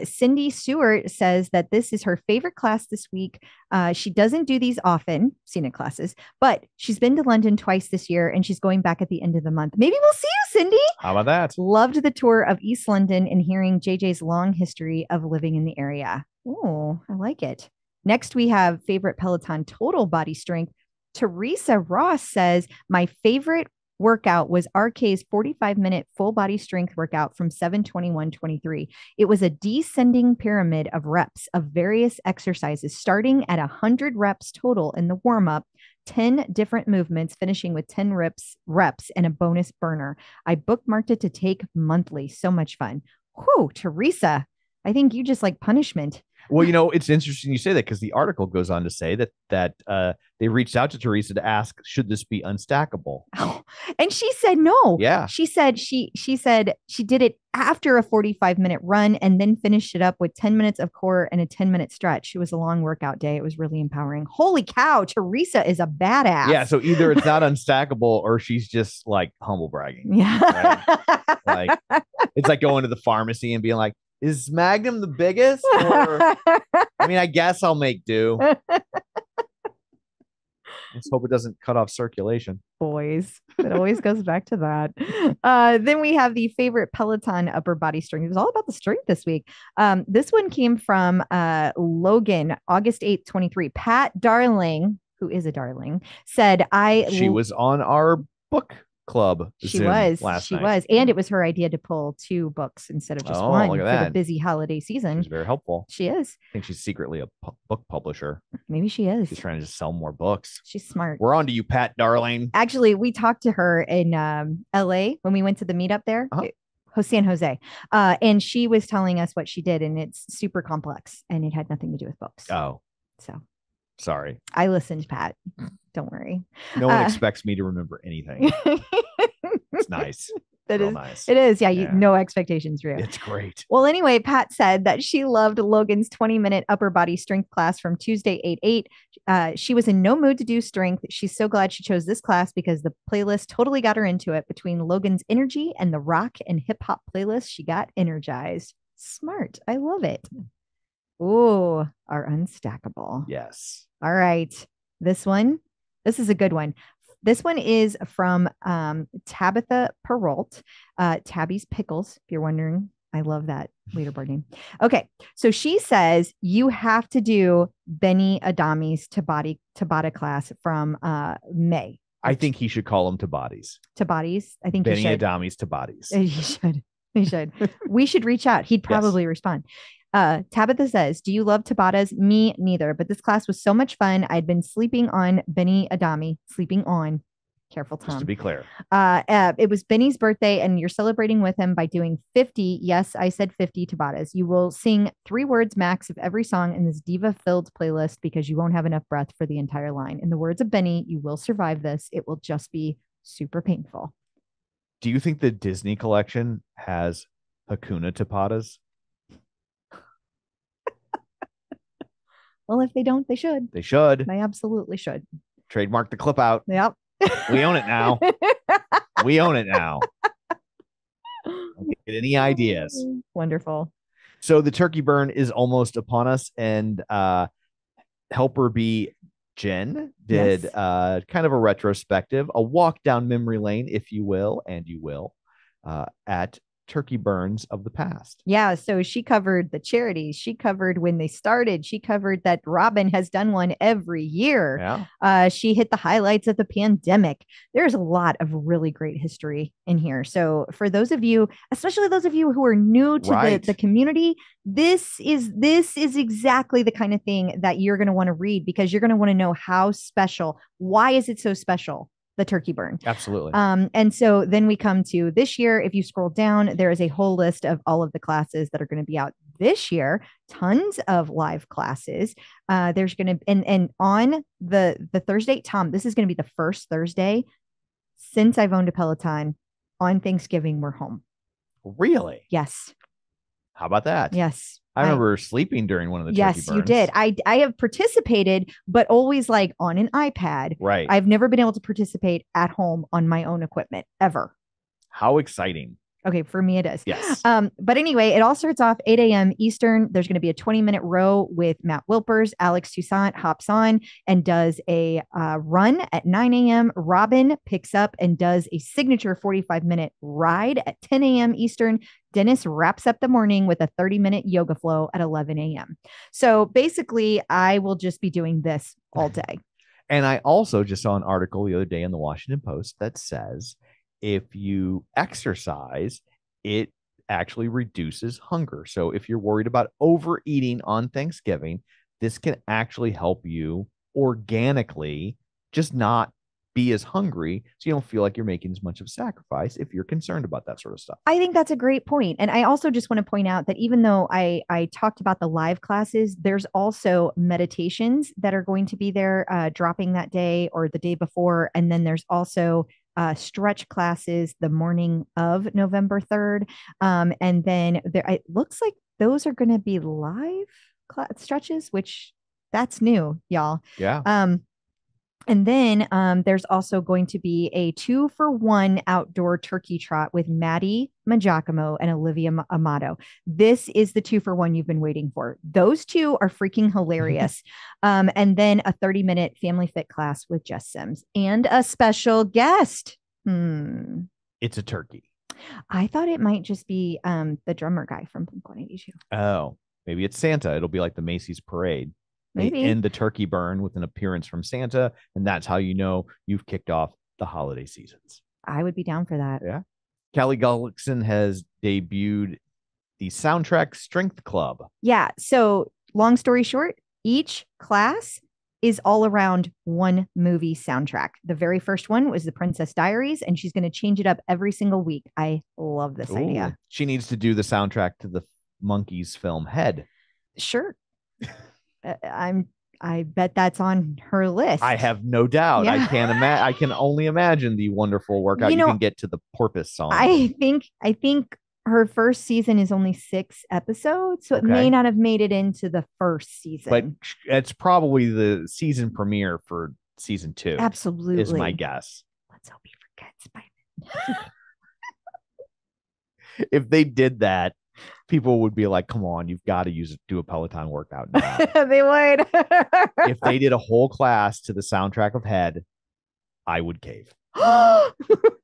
Cindy Stewart says that this is her favorite class this week. She doesn't do these often, scenic classes, but she's been to London twice this year and she's going back at the end of the month. Maybe we'll see you, Cindy. How about that? Loved the tour of East London and hearing JJ's long history of living in the area. Oh, I like it. Next, we have favorite Peloton total body strength. Teresa Ross says, my favorite workout was RK's 45-minute full body strength workout from 7/21/23. It was a descending pyramid of reps of various exercises, starting at 100 reps total in the warm-up, 10 different movements, finishing with 10 reps and a bonus burner. I bookmarked it to take monthly. So much fun. Whew, Teresa, I think you just like punishment. Well, you know, it's interesting you say that because the article goes on to say that they reached out to Teresa to ask, should this be unstackable? Oh, and she said no. Yeah. She said she said she did it after a 45-minute run and then finished it up with 10 minutes of core and a 10-minute stretch. It was a long workout day. It was really empowering. Holy cow, Teresa is a badass. Yeah. So either it's not unstackable or she's just like humble bragging. Yeah. Right? Like it's like going to the pharmacy and being like, is Magnum the biggest? Or, I mean, I guess I'll make do. Let's hope it doesn't cut off circulation. Boys, it always goes back to that. Then we have the favorite Peloton upper body strength. It was all about the strength this week. This one came from Logan, August 8th, 23. Pat Darling, who is a darling, said She was on our book club. She was. And it was her idea to pull 2 books instead of just one for the busy holiday season. She's very helpful. She is. I think she's secretly a book publisher. Maybe she is. She's trying to just sell more books. She's smart. We're on to you, Pat Darling. Actually, we talked to her in LA when we went to the meetup there. San Jose. And she was telling us what she did, and it's super complex and it had nothing to do with books. Oh. So sorry. I listened, Pat. Don't worry. No one expects me to remember anything. It's nice. That is nice. It is. Yeah. No expectations, real. It's great. Well, anyway, Pat said that she loved Logan's 20-minute upper body strength class from Tuesday, 8/8. She was in no mood to do strength. She's so glad she chose this class because the playlist totally got her into it. Between Logan's energy and the rock and hip hop playlist, she got energized. Smart. I love it. Ooh, our unstackable. Yes. All right. This is a good one. This one is from Tabitha Perrault, Tabby's Pickles, if you're wondering. I love that leaderboard name. Okay. So she says you have to do Benny Adami's Tabata class from May. I think he should call them Tabatis. Tabatis. I think Benny he should. Adami's Tabatis. He should. He should. We should reach out. He'd probably respond. Tabitha says, do you love Tabatas? Me neither. But this class was so much fun. I'd been sleeping on Benny Adami. Sleeping on. Careful, Tom. Just to be clear. It was Benny's birthday, and you're celebrating with him by doing 50. Yes, I said 50 Tabatas. You will sing 3 words max of every song in this diva-filled playlist because you won't have enough breath for the entire line. In the words of Benny, you will survive this. It will just be super painful. Do you think the Disney collection has Hakuna Tapatas? Well, if they don't, they should. They should. They absolutely should. Trademark the clip out. Yep. We own it now. We own it now. Don't get any ideas. Wonderful. So the turkey burn is almost upon us, and helper B Jen did kind of a retrospective, a walk down memory lane, if you will, and you will, at turkey burns of the past. Yeah. So she covered the charities. She covered when they started. She covered that Robin has done one every year. Yeah. She hit the highlights of the pandemic. There's a lot of really great history in here. So for those of you, especially those of you who are new to the community, this is exactly the kind of thing that you're going to want to read, because you're going to want to know how special. Why is it so special? The turkey burn. Absolutely. And so then we come to this year. If you scroll down, there is a whole list of all of the classes that are going to be out this year. Tons of live classes. There's going to, and on the Thursday, Tom, this is going to be the first Thursday since I've owned a Peloton. On Thanksgiving, we're home. Really? Yes. How about that? Yes. I remember sleeping during one of the turkey Yes, burns. you did. I have participated, but always like on an iPad. Right. I've never been able to participate at home on my own equipment ever. How exciting. Okay, for me it is. Yes. But anyway, it all starts off 8 a.m. Eastern. There's going to be a 20-minute row with Matt Wilpers. Alex Toussaint hops on and does a run at 9 a.m. Robin picks up and does a signature 45-minute ride at 10 a.m. Eastern. Dennis wraps up the morning with a 30-minute yoga flow at 11 a.m. So basically, I will just be doing this all day. And I also just saw an article the other day in the Washington Post that says if you exercise, it actually reduces hunger. So if you're worried about overeating on Thanksgiving, this can actually help you organically just not be as hungry, so you don't feel like you're making as much of a sacrifice if you're concerned about that sort of stuff. I think that's a great point. And I also just want to point out that even though I talked about the live classes, there's also meditations that are going to be there dropping that day or the day before. And then there's also stretch classes the morning of November 3rd. And then it looks like those are going to be live stretches, which that's new, y'all. Yeah. And then there's also going to be a 2-for-1 outdoor turkey trot with Maddie Magiacomo and Olivia Amato. This is the 2-for-1 you've been waiting for. Those two are freaking hilarious. And then a 30-minute family fit class with Jess Sims and a special guest. It's a turkey. I thought it might just be the drummer guy from Blink-182. Oh, maybe it's Santa. It'll be like the Macy's parade. Maybe. They end the turkey burn with an appearance from Santa, and that's how you know you've kicked off the holiday seasons. I would be down for that. Yeah. Callie Gullickson has debuted the Soundtrack Strength Club. Yeah. So long story short, each class is all around one movie soundtrack. The very first one was The Princess Diaries, and she's going to change it up every single week. I love this idea. She needs to do the soundtrack to the Monkeys film Head. Sure. I bet that's on her list. I have no doubt. Yeah. I can only imagine the wonderful workout you can get to the Porpoise song. I think her first season is only 6 episodes, so it may not have made it into the first season. But it's probably the season premiere for season 2. Absolutely. Is my guess. Let's hope he forgets by then. If they did that, people would be like, come on, you've got to do a Peloton workout now. They would. If they did a whole class to the soundtrack of Head, I would cave. Oh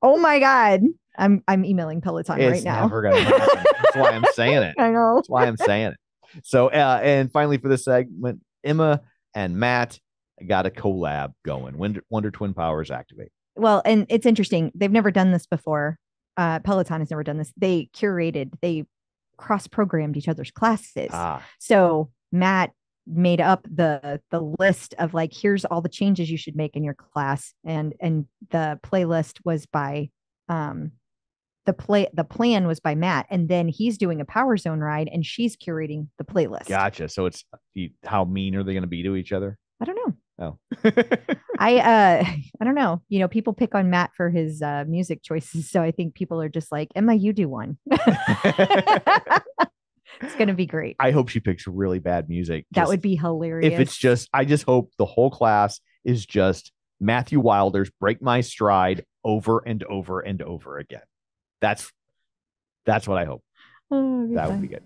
my God. I'm emailing Peloton right now. It's never going to happen. That's why I'm saying it. I know. That's why I'm saying it. So, and finally for this segment, Emma and Matt got a collab going. Wonder Twin Powers activate. well, and it's interesting. They've never done this before. Peloton has never done this. They cross-programmed each other's classes. So Matt made up the list of like, here's all the changes you should make in your class, and the playlist was by the plan was by Matt, and then he's doing a Power Zone ride and she's curating the playlist. Gotcha. So it's how mean are they going to be to each other? I don't know. Oh. I don't know. You know, people pick on Matt for his music choices, so I think people are just like, Emma, you do one. It's gonna be great. I hope she picks really bad music. That would be hilarious. If it's just, I just hope the whole class is just Matthew Wilder's "Break My Stride" over and over and over again. That's what I hope. That would be good.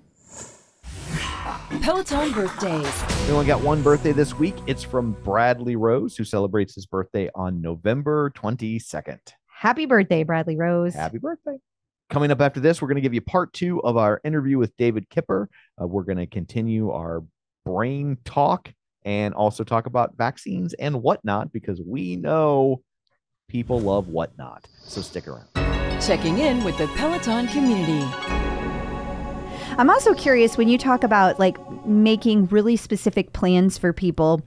Peloton birthdays. We only got one birthday this week. It's from Bradley Rose, who celebrates his birthday on November 22nd. Happy birthday, Bradley Rose. Happy birthday. Coming up after this, we're going to give you part 2 of our interview with David Kipper. We're going to continue our brain talk and also talk about vaccines and whatnot, because we know people love whatnot. So stick around. Checking in with the Peloton community. I'm also curious, when you talk about like making really specific plans for people,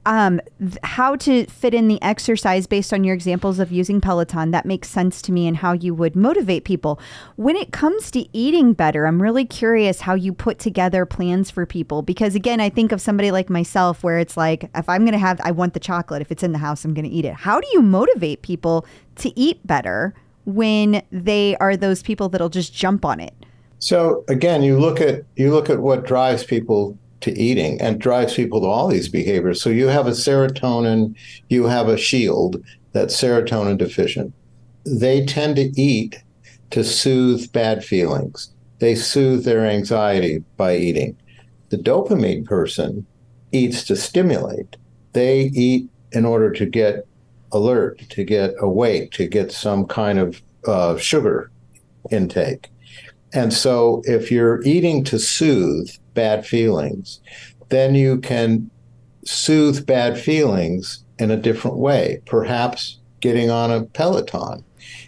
how to fit in the exercise based on your examples of using Peloton. That makes sense to me, and how you would motivate people. When it comes to eating better, I'm really curious how you put together plans for people, because again, I think of somebody like myself where it's like, if I'm going to I want the chocolate, if it's in the house, I'm going to eat it. How do you motivate people to eat better when they are those people that'll just jump on it? So again, you look at what drives people to eating and drives people to all these behaviors. So you have a serotonin, you have a shield that's serotonin deficient. They tend to eat to soothe bad feelings. They soothe their anxiety by eating. The dopamine person eats to stimulate. They eat in order to get alert, to get awake, to get some kind of sugar intake. And so if you're eating to soothe bad feelings, then you can soothe bad feelings in a different way, perhaps getting on a Peloton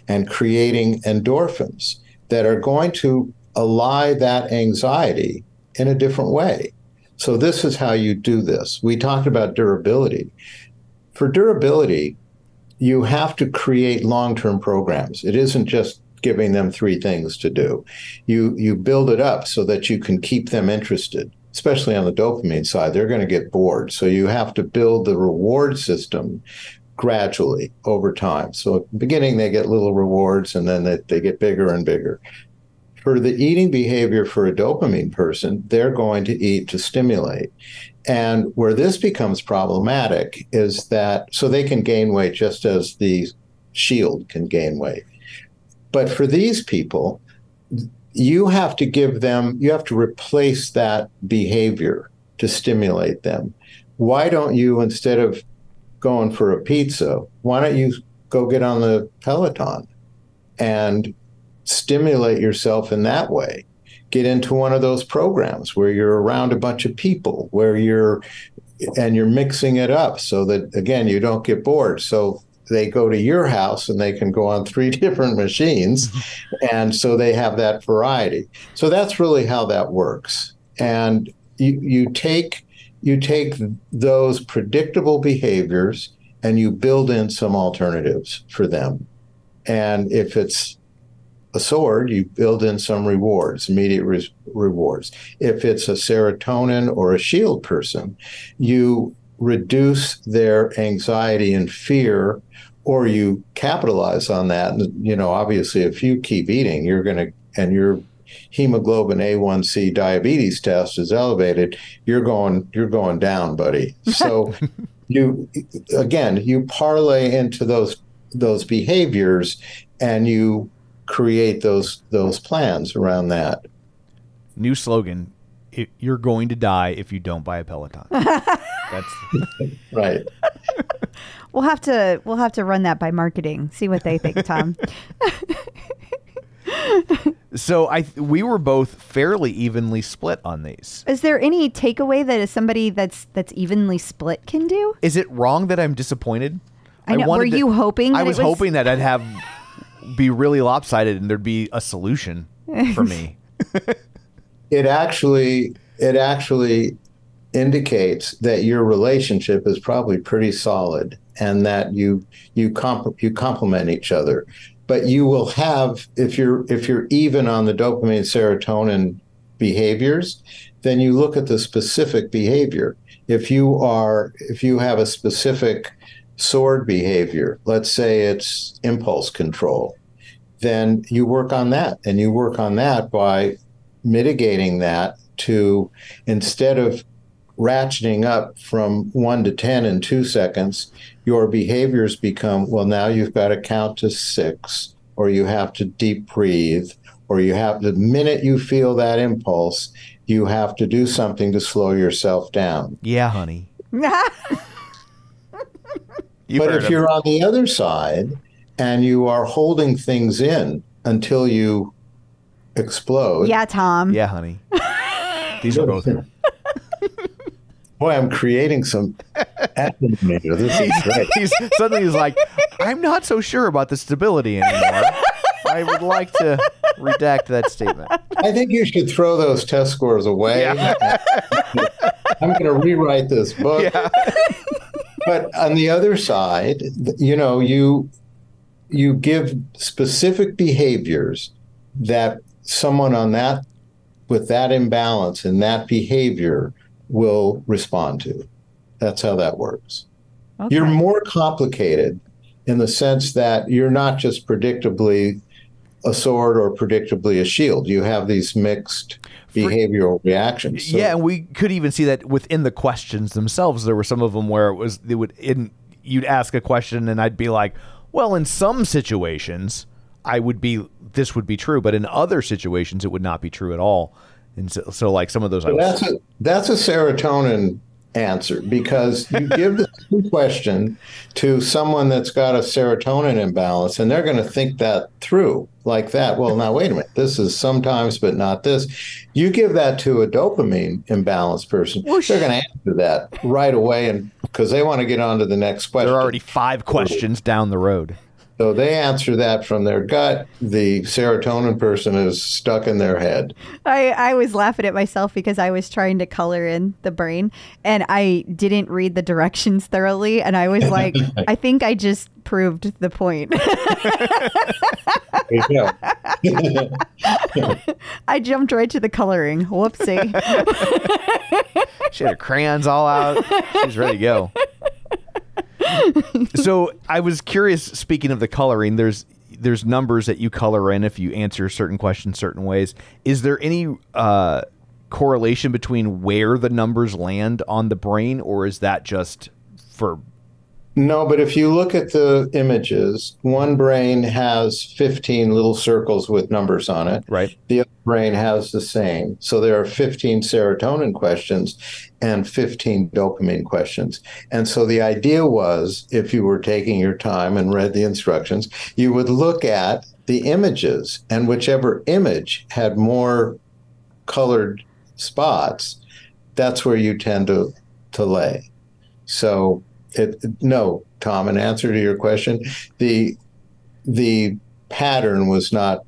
and creating endorphins that are going to allay that anxiety in a different way. So this is how you do this. We talked about durability. For durability, you have to create long-term programs. It isn't just giving them 3 things to do. You build it up so that you can keep them interested, especially on the dopamine side. They're going to get bored. So you have to build the reward system gradually over time. So at the beginning, they get little rewards, and then they get bigger and bigger. For the eating behavior for a dopamine person, they're going to eat to stimulate. And where this becomes problematic is that, so they can gain weight just as the shield can gain weight. But for these people, you have to replace that behavior to stimulate them. Why don't you, instead of going for a pizza, why don't you go get on the Peloton and stimulate yourself in that way? Get into one of those programs where you're around a bunch of people, where you're mixing it up so that, again, you don't get bored. So they go to your house and they can go on 3 different machines. And so they have that variety. So that's really how that works. And you take those predictable behaviors and you build in some alternatives for them. And if it's a sword, you build in some rewards, immediate rewards. If it's a serotonin or a shield person, you reduce their anxiety and fear, or you capitalize on that. And, obviously, if you keep eating, and your hemoglobin A1C diabetes test is elevated, you're going down, buddy. So you parlay into those behaviors, and you create those plans around that. New slogan: you're going to die if you don't buy a Peloton. That's right. We'll have to run that by marketing. See what they think, Tom. So we were both fairly evenly split on these. Is there any takeaway that somebody that's evenly split can do? Is it wrong that I'm disappointed? I know. Were you hoping? I was hoping that I'd be really lopsided and there'd be a solution for me. It actually indicates that your relationship is probably pretty solid and that you complement each other. But you will have, if you're even on the dopamine serotonin behaviors, then you look at the specific behavior. If you have a specific sword behavior, let's say it's impulse control, then you work on that, and you work on that by mitigating that to, instead of ratcheting up from 1 to 10 in 2 seconds, your behaviors become, well, now you've got to count to 6, or you have to deep breathe, or you have, the minute you feel that impulse, you have to do something to slow yourself down. Yeah, honey. But if you're on the other side and you are holding things in until you explode. Yeah, Tom. Yeah, honey. These are both. Boy, I'm creating some acronym here. This is great. Suddenly he's like, I'm not so sure about the stability anymore. I would like to redact that statement. I think you should throw those test scores away. Yeah. I'm going to rewrite this book. Yeah. But on the other side, you give specific behaviors that someone with that imbalance and that behavior will respond to. That's how that works. Okay. You're more complicated in the sense that you're not just predictably a sword or predictably a shield. You have these mixed behavioral reactions. So, yeah, and we could even see that within the questions themselves. There were some of them where you'd ask a question and I'd be like, well, in some situations this would be true, but in other situations it would not be true at all. And so like some of those, that's a serotonin answer, because you give the question to someone that's got a serotonin imbalance and they're going to think that through like that. Well, now wait a minute, this is sometimes but not this. You give that to a dopamine imbalanced person, they're going to answer that right away, and because they want to get on to the next question. There are already 5 questions down the road. So they answer that from their gut. The serotonin person is stuck in their head. I was laughing at myself because I was trying to color in the brain and I didn't read the directions thoroughly. And I was like, I think I just proved the point. I jumped right to the coloring. Whoopsie. She had her crayons all out. She's ready to go. So I was curious, speaking of the coloring, there's numbers that you color in if you answer certain questions certain ways. Is there any correlation between where the numbers land on the brain, or is that just for... No, but if you look at the images, one brain has 15 little circles with numbers on it. Right. The other brain has the same. So there are 15 serotonin questions and 15 dopamine questions. And so the idea was, if you were taking your time and read the instructions, you would look at the images, and whichever image had more colored spots, that's where you tend to lay. So... No, Tom, in answer to your question, the pattern was not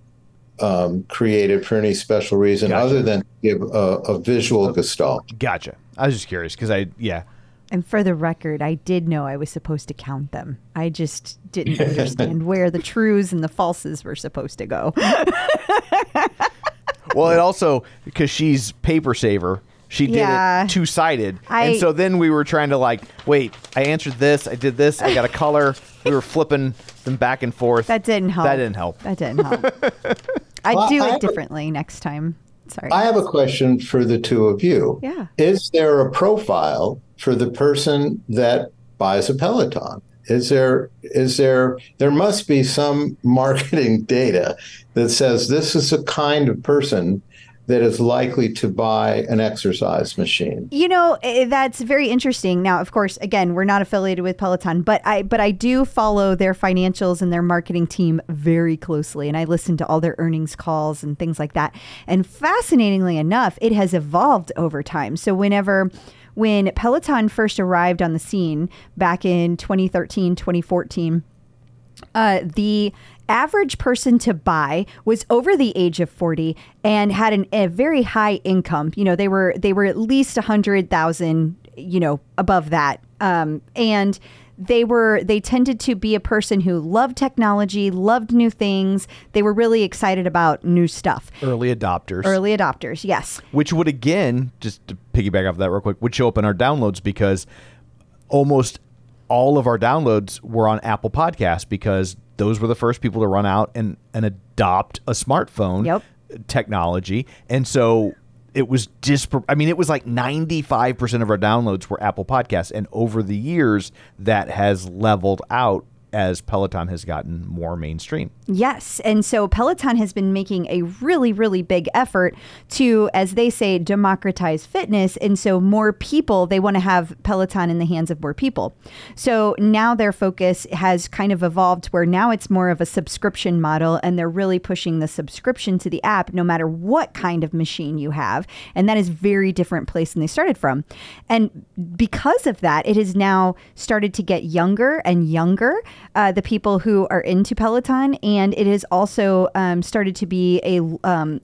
created for any special reason other than to give a visual gestalt. Gotcha. I was just curious because And for the record, I did know I was supposed to count them. I just didn't understand where the trues and the falses were supposed to go. Well, it also, because she's paper saver, she did it two-sided. And so then we were trying to wait, I answered this, I did this, I got a color. We were flipping them back and forth. That didn't help. I'd do it differently next time. Sorry. I have a question for the two of you. Yeah. Is there a profile for the person that buys a Peloton? There must be some marketing data that says this is a kind of person that is likely to buy an exercise machine. That's very interesting. Now, of course, again, we're not affiliated with Peloton, but I do follow their financials and their marketing team very closely. And I listen to all their earnings calls and things like that. And fascinatingly enough, it has evolved over time. So whenever when Peloton first arrived on the scene back in 2013, 2014, the average person to buy was over the age of 40 and had a very high income. You know, they were at least 100,000, you know, above that. And they tended to be a person who loved technology, loved new things. They were really excited about new stuff. Early adopters. Early adopters, yes. Which would, again, just to piggyback off that real quick, would show up in our downloads, because almost all of our downloads were on Apple Podcasts, because those were the first people to run out and adopt a smartphone technology. And so it was it was like 95% of our downloads were Apple Podcasts. And over the years, that has leveled out as Peloton has gotten more mainstream. Yes. And so Peloton has been making a really, really big effort to, as they say, democratize fitness. And so more people, they want to have Peloton in the hands of more people. So now their focus has kind of evolved to where now it's more of a subscription model, and they're really pushing the subscription to the app no matter what kind of machine you have. And that is a very different place than they started from. And because of that, it has now started to get younger and younger. The people who are into Peloton, and it has also started to be a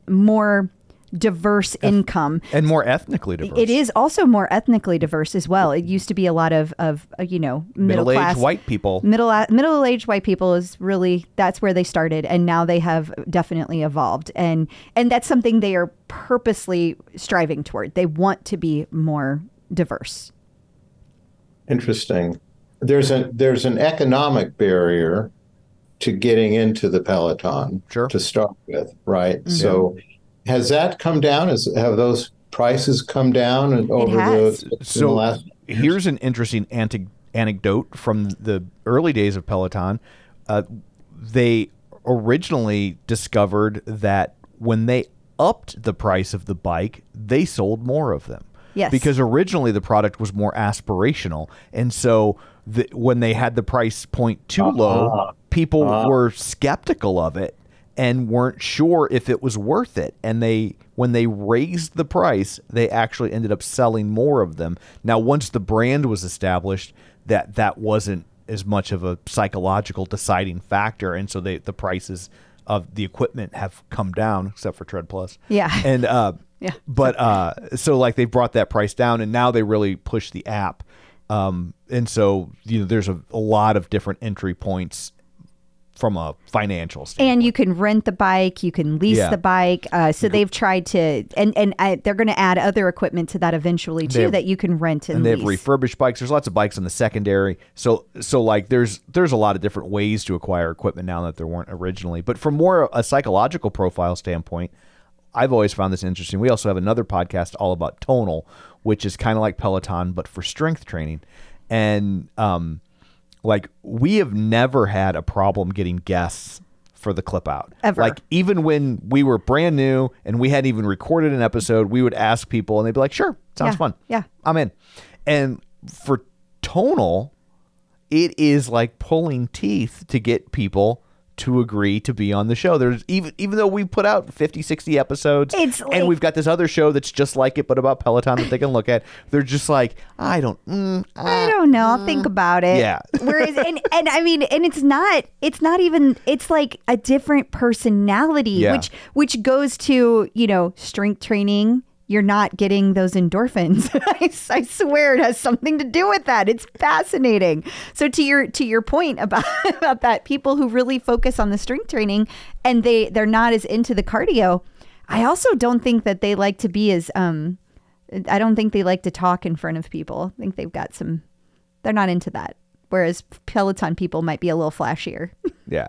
more diverse income and more ethnically diverse. It is also more ethnically diverse as well. It used to be a lot of you know, middle-aged white people. Middle-aged white people is really, that's where they started, and now they have definitely evolved, and that's something they are purposely striving toward. They want to be more diverse. Interesting. There's an economic barrier to getting into the Peloton to start with, right? Mm-hmm. So has that come down? Have those prices come down over the last years? Here's an interesting anecdote from the early days of Peloton. They originally discovered that when they upped the price of the bike, they sold more of them. Yes. Because originally the product was more aspirational. And so when they had the price point too low, people were skeptical of it and weren't sure if it was worth it. And when they raised the price, they actually ended up selling more of them. Now, once the brand was established, that wasn't as much of a psychological deciding factor. And so the prices of the equipment have come down, except for Tread Plus. Yeah. And yeah. But so like they brought that price down, and now they really push the app. And so, you know, there's a lot of different entry points from a financial standpoint. And you can rent the bike, you can lease the bike. So they've tried to, and they're going to add other equipment to that eventually too, that you can rent and they lease. have refurbished bikes. There's lots of bikes on the secondary. So like there's a lot of different ways to acquire equipment now that there weren't originally. But from more a psychological profile standpoint, I've always found this interesting. We also have another podcast all about tonal, which is kind of like Peloton, but for strength training. And like we have never had a problem getting guests for the Clip Out. Ever. Like even when we were brand new and we hadn't even recorded an episode, we would ask people and they'd be like, sure, sounds fun. Yeah. I'm in. And for tonal, it is like pulling teeth to get people to agree to be on the show. There's even though we put out 50, 60 episodes and we've got this other show that's just like it, but about Peloton that they can look at. They're just like, I don't know. I'll think about it. Yeah. Whereas, and I mean, and it's not even, it's like a different personality, which goes to, you know, strength training. You're not getting those endorphins. I swear it has something to do with that. It's fascinating. So to your point about that, people who really focus on the strength training and they're not as into the cardio, I also don't think that they like to be as I don't think they like to talk in front of people. I think they've got they're not into that. Whereas Peloton people might be a little flashier. Yeah.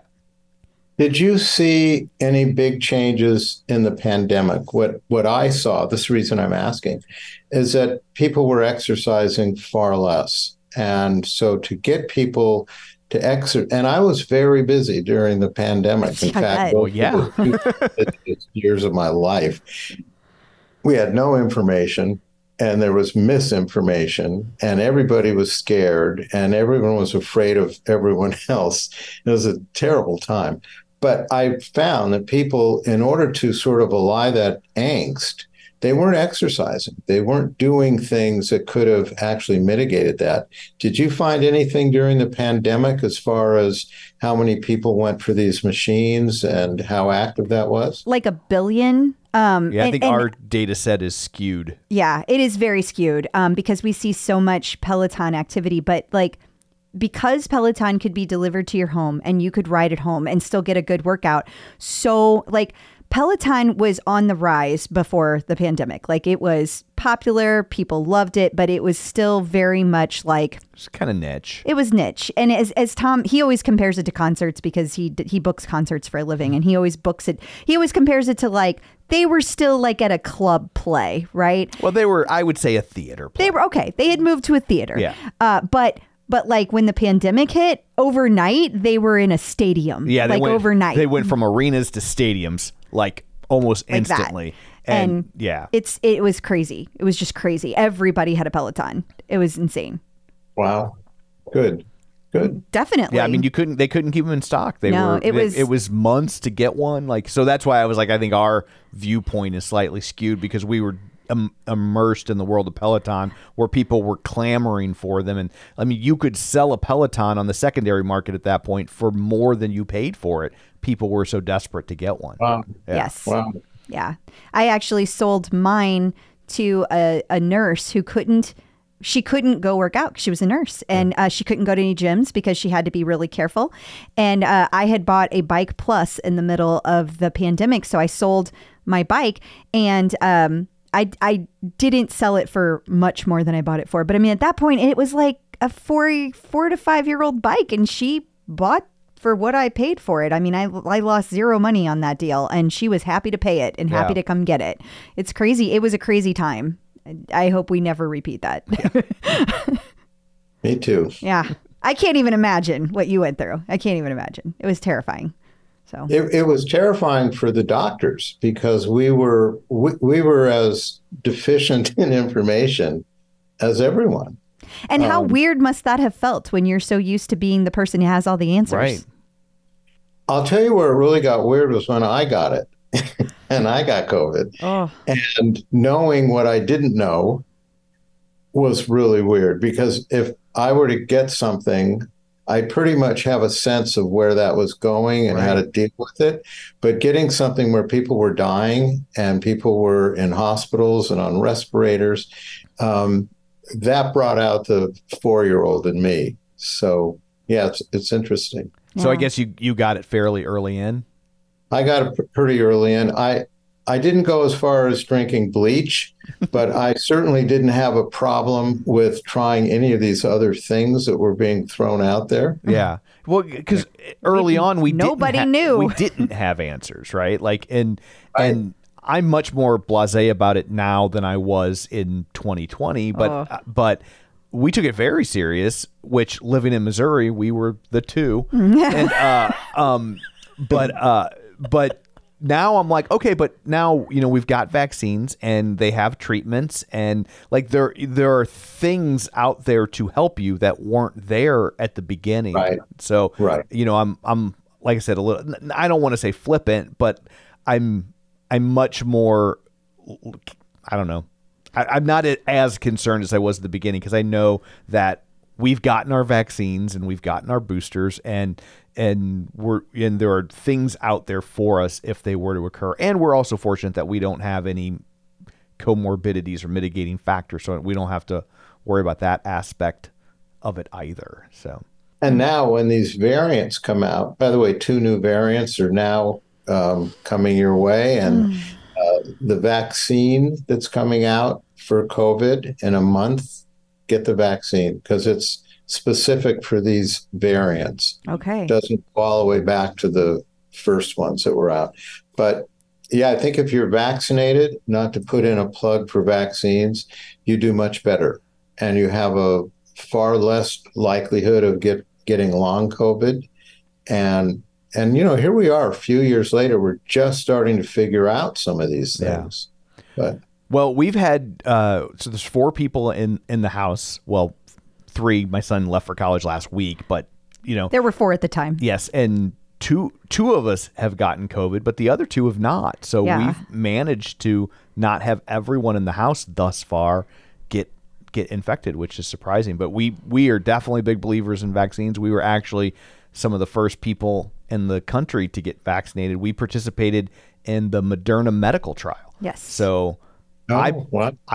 Did you see any big changes in the pandemic? What I saw, this is the reason I'm asking, is that people were exercising far less. And so to get people to exercise, and I was very busy during the pandemic. In fact, years of my life, we had no information and there was misinformation and everybody was scared and everyone was afraid of everyone else. It was a terrible time. But I found that people, in order to sort of allay that angst, they weren't exercising. They weren't doing things that could have actually mitigated that. Did you find anything during the pandemic as far as how many people went for these machines and how active that was? Like 1 billion. I think our data set is skewed. Yeah, it is very skewed because we see so much Peloton activity, but like because Peloton could be delivered to your home and you could ride at home and still get a good workout. So like Peloton was on the rise before the pandemic. Like it was popular, people loved it, but it was still very much like It's kind of niche. it was niche. And as Tom, he always compares it to concerts because he books concerts for a living, and he always compares it to like they were still like at a club play, right? Well, they were, I would say, a theater play. They were okay. They had moved to a theater. Yeah. But like when the pandemic hit, overnight they were in a stadium. Yeah, like overnight. They went from arenas to stadiums like almost Like that. instantly. And yeah, it was crazy. It was just crazy. Everybody had a Peloton. It was insane. Wow. Good. Definitely. yeah. I mean, they couldn't keep them in stock. It was months to get one. Like, so that's why I was like, I think our viewpoint is slightly skewed because we were immersed in the world of Peloton where people were clamoring for them. And I mean, you could sell a Peloton on the secondary market at that point for more than you paid for it. People were so desperate to get one. Wow. Yeah. Yes. Wow. Yeah. I actually sold mine to a nurse who couldn't go work out. She was a nurse and she couldn't go to any gyms because she had to be really careful. And I had bought a Bike Plus in the middle of the pandemic. So I sold my bike and I didn't sell it for much more than I bought it for. But I mean, at that point, it was like a 4 to 5 year old bike and she bought for what I paid for it. I mean, I lost zero money on that deal and she was happy to pay it and happy to come get it. It's crazy. It was a crazy time. I hope we never repeat that. Me too. Yeah. I can't even imagine what you went through. I can't even imagine. It was terrifying. So It was terrifying for the doctors because we were as deficient in information as everyone. and how weird must that have felt when you're so used to being the person who has all the answers? Right. I'll tell you where it really got weird was when I got it and I got COVID. Oh. And knowing what I didn't know was really weird because if I were to get something, I pretty much have a sense of where that was going and how to deal with it. But getting something where people were dying and people were in hospitals and on respirators, that brought out the 4-year-old in me. So, yeah, it's interesting. So I guess you got it fairly early in. I got it pretty early in. I didn't go as far as drinking bleach, but I certainly didn't have a problem with trying any of these other things that were being thrown out there. Yeah. Well, because early on Nobody knew. We didn't have answers, right? Like, and I'm much more blasé about it now than I was in 2020. But we took it very serious. Which living in Missouri, we were the two. And but now I'm like, okay, but now, we've got vaccines and they have treatments and like there are things out there to help you that weren't there at the beginning. Right. So, I'm like I said, a little, I don't want to say flippant, but I'm much more, I don't know. I'm not as concerned as I was at the beginning because I know that we've gotten our vaccines and we've gotten our boosters and there are things out there for us if they were to occur. And we're also fortunate that we don't have any comorbidities or mitigating factors, so we don't have to worry about that aspect of it either. So, and now when these variants come out, by the way, 2 new variants are now coming your way, and the vaccine that's coming out for COVID in a month, get the vaccine because it's specific for these variants. Okay. It doesn't go all the way back to the first ones that were out. But yeah, I think if you're vaccinated, not to put in a plug for vaccines, you do much better. And you have a far less likelihood of getting long COVID. And here we are a few years later, we're just starting to figure out some of these things. Yeah. Well, we've had, so there's 4 people in the house. Well, 3, my son left for college last week, but, There were 4 at the time. Yes. And two of us have gotten COVID, but the other two have not. So we've managed to not have everyone in the house thus far get infected, which is surprising. But we are definitely big believers in vaccines. We were actually some of the first people in the country to get vaccinated. We participated in the Moderna medical trial. Yes. So I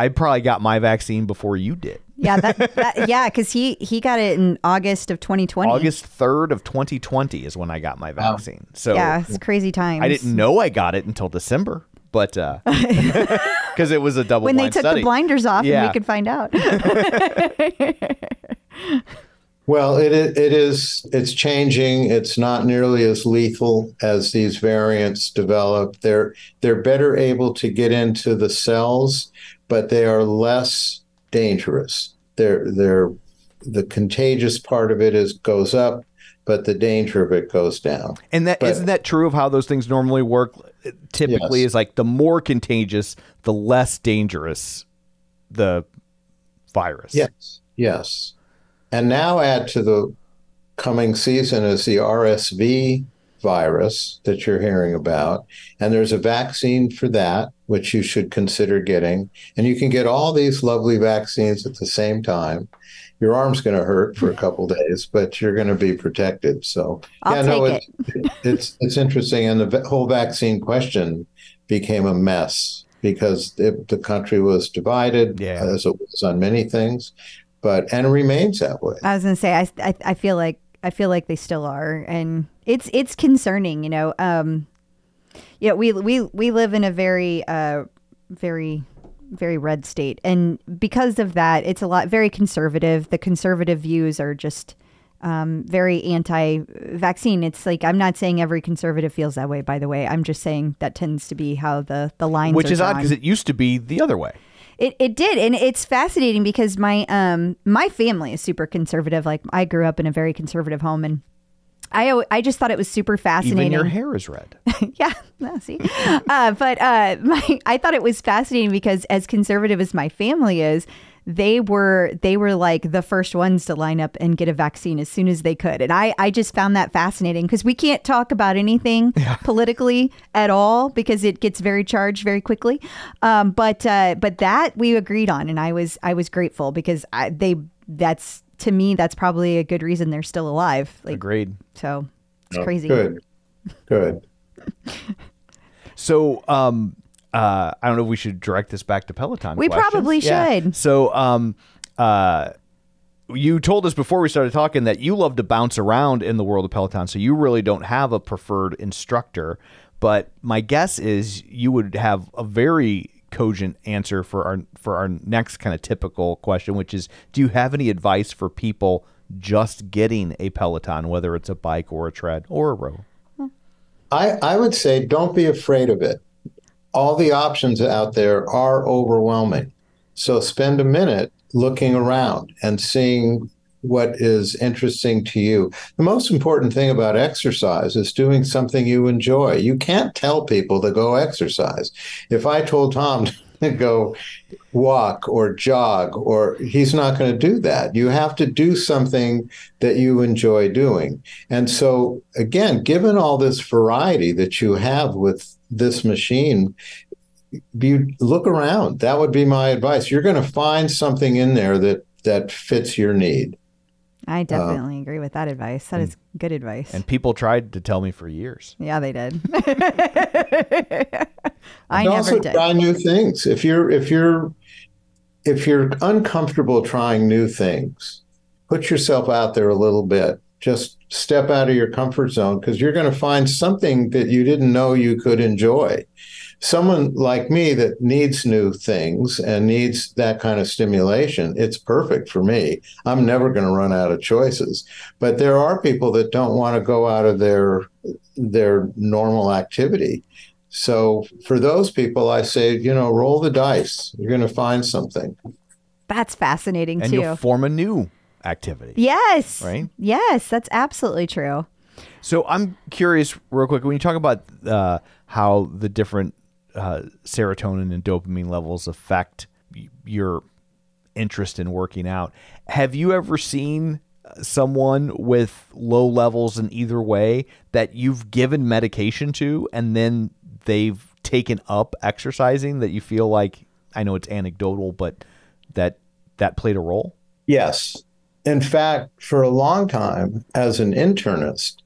probably got my vaccine before you did. Yeah, because he got it in August of 2020. August 3rd of 2020 is when I got my vaccine. So yeah, it's crazy times. I didn't know I got it until December, but because it was a double when blind they took study. the blinders off and we could find out. Well, it's changing. It's not nearly as lethal as these variants develop. They're better able to get into the cells, but they are less dangerous. The contagious part of it goes up, but the danger of it goes down. And isn't that true of how those things normally work? Typically, is like the more contagious, the less dangerous the virus. Yes. And now add to the coming season is the RSV virus that you're hearing about. And there's a vaccine for that, which you should consider getting. And you can get all these lovely vaccines at the same time. Your arm's going to hurt for a couple days, but you're going to be protected. So it's interesting. And the whole vaccine question became a mess because the country was divided, as it was on many things. And it remains that way. I was going to say, I feel like they still are, and it's concerning. We live in a very very red state, and because of that, it's very conservative. The conservative views are just very anti-vaccine. It's like, I'm not saying every conservative feels that way, by the way. I'm just saying that tends to be how the lines which are is drawn. odd because it used to be the other way. It did, and it's fascinating because my family is super conservative. Like, I grew up in a very conservative home, and I just thought it was super fascinating. Even your hair is red. Yeah, see. I thought it was fascinating because as conservative as my family is, they were like the first ones to line up and get a vaccine as soon as they could. And I just found that fascinating because we can't talk about anything politically at all because it gets very charged very quickly. But that we agreed on, and I was grateful because to me, that's probably a good reason they're still alive. Like, agreed. So it's crazy. Good. So, I don't know if we should direct this back to Peloton. We probably should. So, you told us before we started talking that you love to bounce around in the world of Peloton, so you really don't have a preferred instructor. But my guess is you would have a very cogent answer for our next kind of typical question, which is, do you have any advice for people just getting a Peloton, whether it's a bike or a tread or a row? I would say don't be afraid of it. All the options out there are overwhelming. So spend a minute looking around and seeing what is interesting to you. The most important thing about exercise is doing something you enjoy. You can't tell people to go exercise. If I told Tom to go walk or jog, he's not going to do that. You have to do something that you enjoy doing. And so, again, given all this variety that you have with this machine, you look around. That would be my advice. You're going to find something in there that fits your need. I definitely agree with that advice. That is good advice. And people tried to tell me for years. Yeah, they did. I never did. Try new things. If you're uncomfortable trying new things, put yourself out there a little bit. Just step out of your comfort zone, because you're going to find something that you didn't know you could enjoy. Someone like me that needs new things and needs that kind of stimulation, it's perfect for me. I'm never going to run out of choices. But there are people that don't want to go out of their normal activity. So for those people, I say, roll the dice. You're going to find something. That's fascinating, too. And you'll form a new activity. Yes. Right? Yes, that's absolutely true. So I'm curious, real quick, when you talk about how the different serotonin and dopamine levels affect your interest in working out, have you ever seen someone with low levels in either way that you've given medication to and then they've taken up exercising, that you feel like, I know it's anecdotal, but that played a role? Yes. In fact, for a long time as an internist,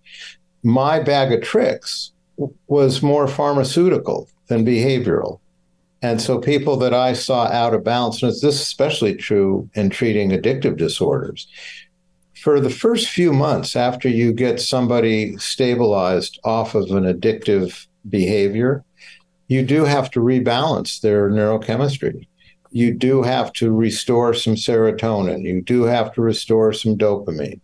my bag of tricks was more pharmaceutical than behavioral. And so people that I saw out of balance, and this is especially true in treating addictive disorders, for the first few months after you get somebody stabilized off of an addictive behavior, you do have to rebalance their neurochemistry. You do have to restore some serotonin. You do have to restore some dopamine.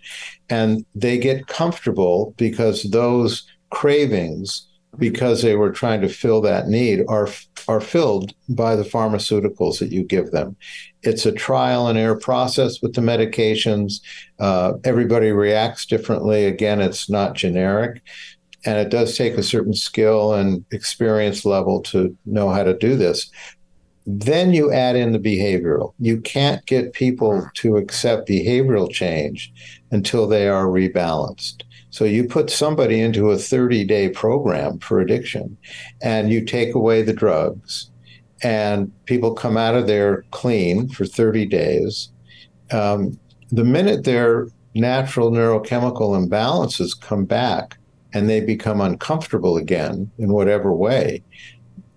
And they get comfortable because those cravings, because they were trying to fill that need, are filled by the pharmaceuticals that you give them. It's a trial and error process with the medications. Everybody reacts differently. Again, it's not generic. And it does take a certain skill and experience level to know how to do this. Then you add in the behavioral. You can't get people to accept behavioral change until they are rebalanced. So you put somebody into a 30-day program for addiction, and you take away the drugs, and people come out of there clean for 30 days. The minute their natural neurochemical imbalances come back and they become uncomfortable again in whatever way,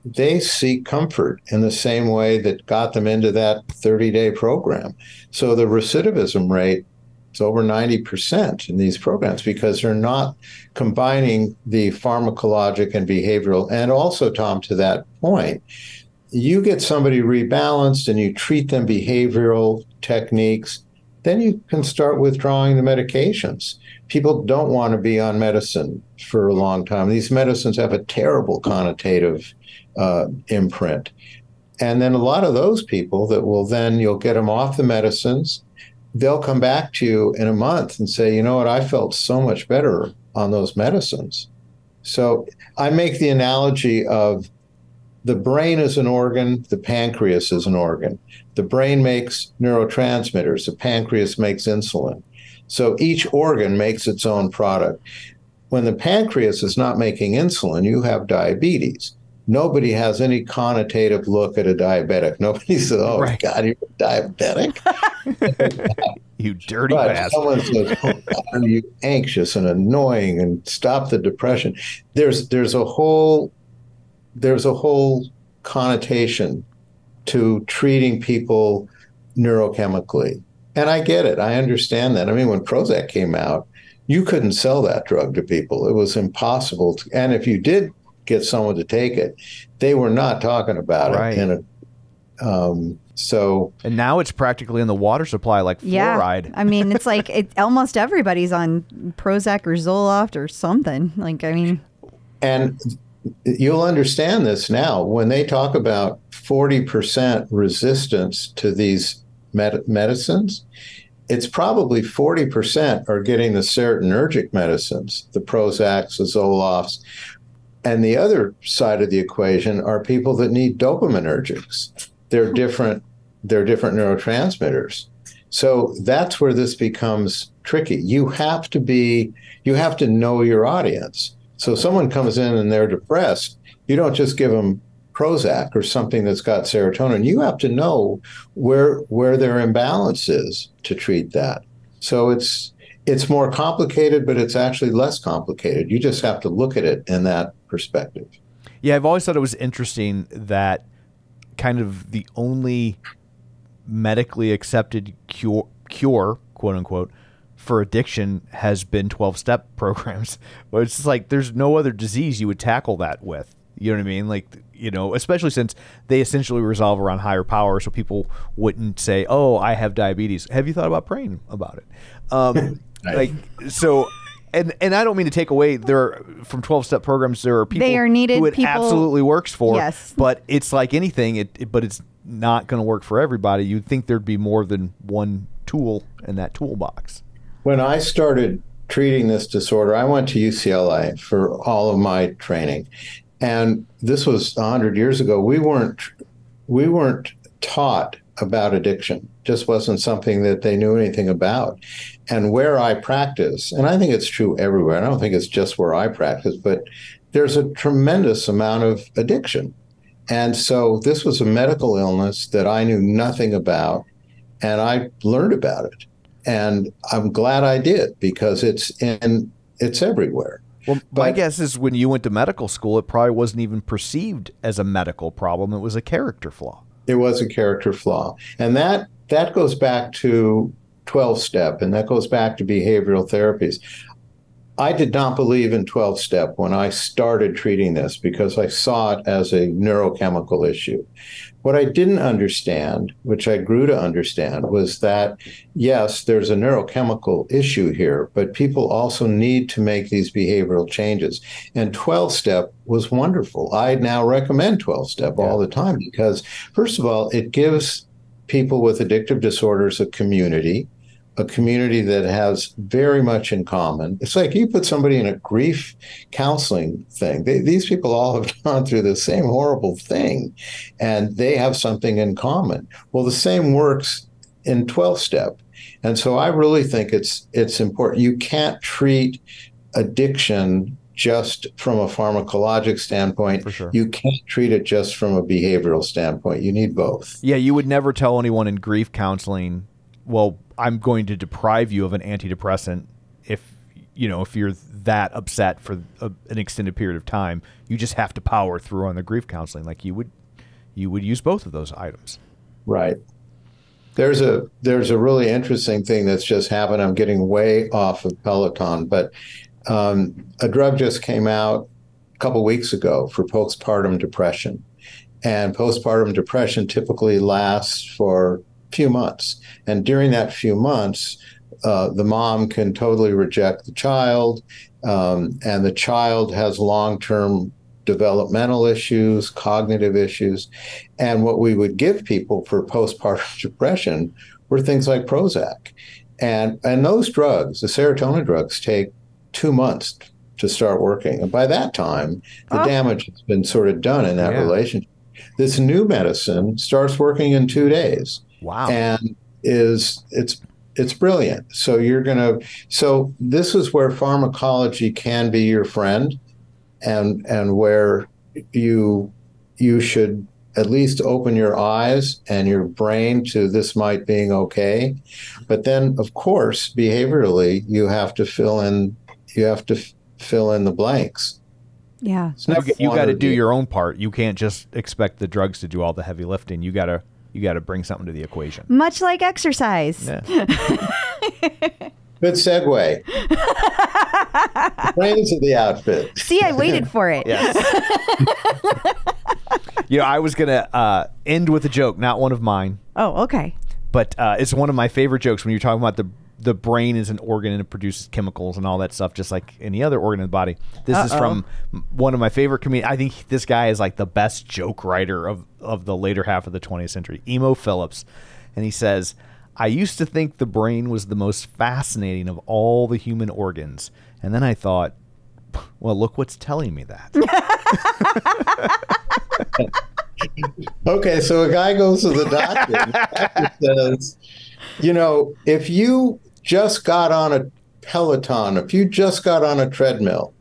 they seek comfort in the same way that got them into that 30-day program. So the recidivism rate is over 90% in these programs because they're not combining the pharmacologic and behavioral. And also, Tom, to that point, you get somebody rebalanced and you treat them behavioral techniques, then you can start withdrawing the medications. People don't want to be on medicine for a long time. These medicines have a terrible connotative imprint. And then a lot of those people that will then, you'll get them off the medicines, they'll come back to you in a month and say, you know what, I felt so much better on those medicines. So I make the analogy of the brain is an organ, the pancreas is an organ. The brain makes neurotransmitters, the pancreas makes insulin. So each organ makes its own product. When the pancreas is not making insulin, you have diabetes. Nobody has any connotative look at a diabetic. Nobody says, oh, right. God, you're diabetic? You dirty bastard. Someone says, oh, God, are you anxious and annoying and stop the depression? There's a whole connotation to treating people neurochemically. And I get it. I understand that. I mean, when Prozac came out, you couldn't sell that drug to people. It was impossible. And if you did get someone to take it, they were not talking about right. it. And now it's practically in the water supply, like fluoride. I mean, it's like almost everybody's on Prozac or Zoloft or something. Like, I mean, and you'll understand this now when they talk about 40% resistance to these medicines. It's probably 40% are getting the serotonergic medicines, the Prozacs, the Zolofts. And the other side of the equation are people that need dopaminergics. They're different neurotransmitters. So that's where this becomes tricky. You have to know your audience. So if someone comes in and they're depressed, you don't just give them Prozac or something that's got serotonin. You have to know where their imbalance is to treat that. So it's more complicated, but it's actually less complicated. You just have to look at it in that perspective. Yeah, I've always thought it was interesting that kind of the only medically accepted cure, quote unquote, for addiction has been 12-step programs. But it's just like there's no other disease you would tackle that with. You know what I mean? Like, you know, especially since they essentially resolve around higher power, so people wouldn't say, "Oh, I have diabetes. Have you thought about praying about it?" Like, so, and I don't mean to take away from 12-step programs. There are people who it absolutely works for. Yes, but it's like anything. But it's not going to work for everybody. You'd think there'd be more than one tool in that toolbox. When I started treating this disorder, I went to UCLA for all of my training. And this was 100 years ago. We weren't taught about addiction. just wasn't something that they knew anything about. And where I practice, and I think it's true everywhere, I don't think it's just where I practice, but there's a tremendous amount of addiction. And so this was a medical illness that I knew nothing about, and I learned about it. And I'm glad I did, because it's everywhere. Well, my guess is when you went to medical school, it probably wasn't even perceived as a medical problem. It was a character flaw. It was a character flaw. And that goes back to 12-step, and that goes back to behavioral therapies. I did not believe in 12-step when I started treating this, because I saw it as a neurochemical issue. What I didn't understand, which I grew to understand, was that, yes, there's a neurochemical issue here, but people also need to make these behavioral changes. And 12-step was wonderful. I now recommend 12-step all the time, because, first of all, it gives people with addictive disorders a community that has very much in common. It's like you put somebody in a grief counseling thing. These people all have gone through the same horrible thing, and they have something in common. Well, the same works in 12-step. And so I really think it's important. You can't treat addiction just from a pharmacologic standpoint. For sure. You can't treat it just from a behavioral standpoint. You need both. Yeah, you would never tell anyone in grief counseling, well, I'm going to deprive you of an antidepressant if you're that upset for an extended period of time. You just have to power through on the grief counseling. Like you would use both of those items. Right. There's a really interesting thing that's just happened. I'm getting way off of Peloton, but a drug just came out a couple weeks ago for postpartum depression. And postpartum depression typically lasts for few months. And during that few months, the mom can totally reject the child, and the child has long-term developmental issues, cognitive issues. And what we would give people for postpartum depression were things like Prozac. And those drugs, the serotonin drugs, take 2 months to start working. And by that time, the damage has been sort of done in that relationship. This new medicine starts working in 2 days. Wow. And it's brilliant. So this is where pharmacology can be your friend, and where you should at least open your eyes and your brain to this might being okay. But then, of course, behaviorally, you have to fill in the blanks. Yeah. You got to do your own part. You can't just expect the drugs to do all the heavy lifting. You got to bring something to the equation. Much like exercise. Yeah. Good segue. Brains of the outfit. See, I waited for it. Yes. I was going to end with a joke, not one of mine. Oh, okay. But it's one of my favorite jokes when you're talking about the brain is an organ and it produces chemicals and all that stuff, just like any other organ in the body. This is from one of my favorite comedians. I think this guy is like the best joke writer of the later half of the 20th century, Emo Phillips. And he says, I used to think the brain was the most fascinating of all the human organs. And then I thought, well, look what's telling me that. Okay, so a guy goes to the doctor and the doctor says, if you just got on a Peloton, if you just got on a treadmill,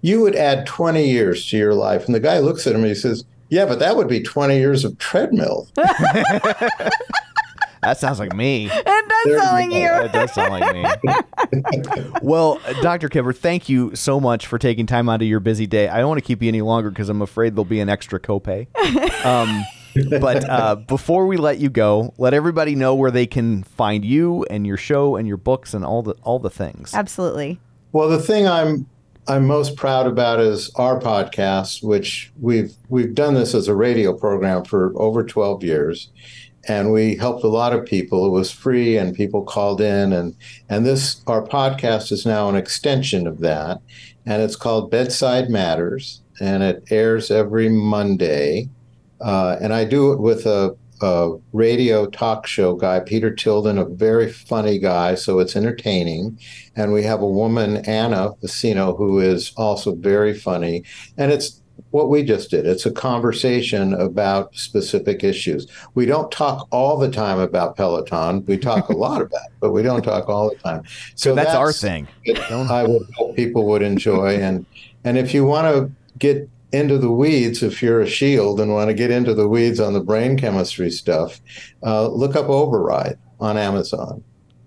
you would add 20 years to your life. And the guy looks at him and he says, yeah, but that would be 20 years of treadmill. That sounds like me. It does sound like you. It does sound like me. Well, Dr. Kipper, thank you so much for taking time out of your busy day. I don't want to keep you any longer because I'm afraid there'll be an extra copay. But before we let you go, let everybody know where they can find you and your show and your books and all the things. Absolutely. Well, the thing I'm most proud about is our podcast, which we've done this as a radio program for over 12 years. And we helped a lot of people. It was free and people called in. And our podcast is now an extension of that. And it's called Bedside Matters. And it airs every Monday. And I do it with a radio talk show guy, Peter Tilden, a very funny guy. So it's entertaining. And we have a woman, Anna Vicino, who is also very funny. And what we just did. It's a conversation about specific issues. We don't talk all the time about Peloton. We talk a lot about it, but we don't talk all the time. So that's our thing. I would hope people would enjoy. And if you want to get into the weeds, if you're a shield and want to get into the weeds on the brain chemistry stuff, look up Override on Amazon.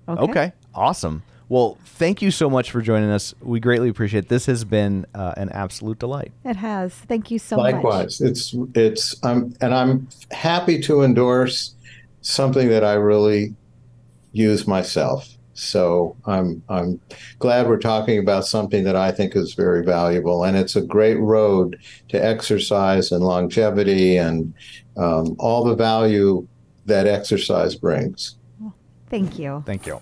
Okay. Awesome. Well, thank you so much for joining us. We greatly appreciate it. This has been an absolute delight. It has. Thank you so much. Likewise. I'm happy to endorse something that I really use myself. So I'm glad we're talking about something that I think is very valuable, and it's a great road to exercise and longevity and all the value that exercise brings. Thank you. Thank you.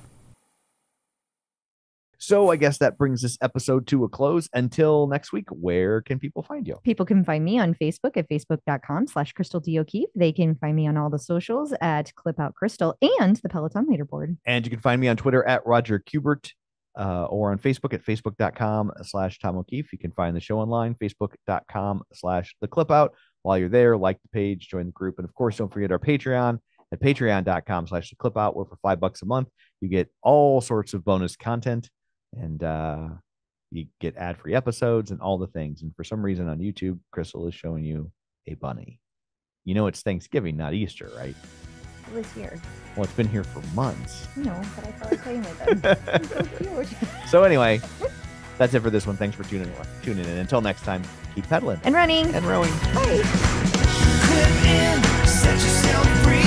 So I guess that brings this episode to a close. Until next week, where can people find you? People can find me on Facebook at facebook.com/CrystalDO'Keefe. They can find me on all the socials at ClipOutCrystal and the Peloton Leaderboard. And you can find me on Twitter at Roger Kubert or on Facebook at facebook.com/Tom O'Keefe. You can find the show online, facebook.com/TheClipOut. While you're there, like the page, join the group. And of course, don't forget our Patreon at patreon.com/TheClipOut, where for $5 a month, you get all sorts of bonus content. And you get ad-free episodes and all the things. And for some reason on YouTube, Crystal is showing you a bunny. You know it's Thanksgiving, not Easter, right? It was here. Well, it's been here for months. No, but I saw her playing with them. It's so cute. So anyway, that's it for this one. Thanks for tuning in. Until next time, keep pedaling. And running. And rowing. Bye. Clip in, set yourself free.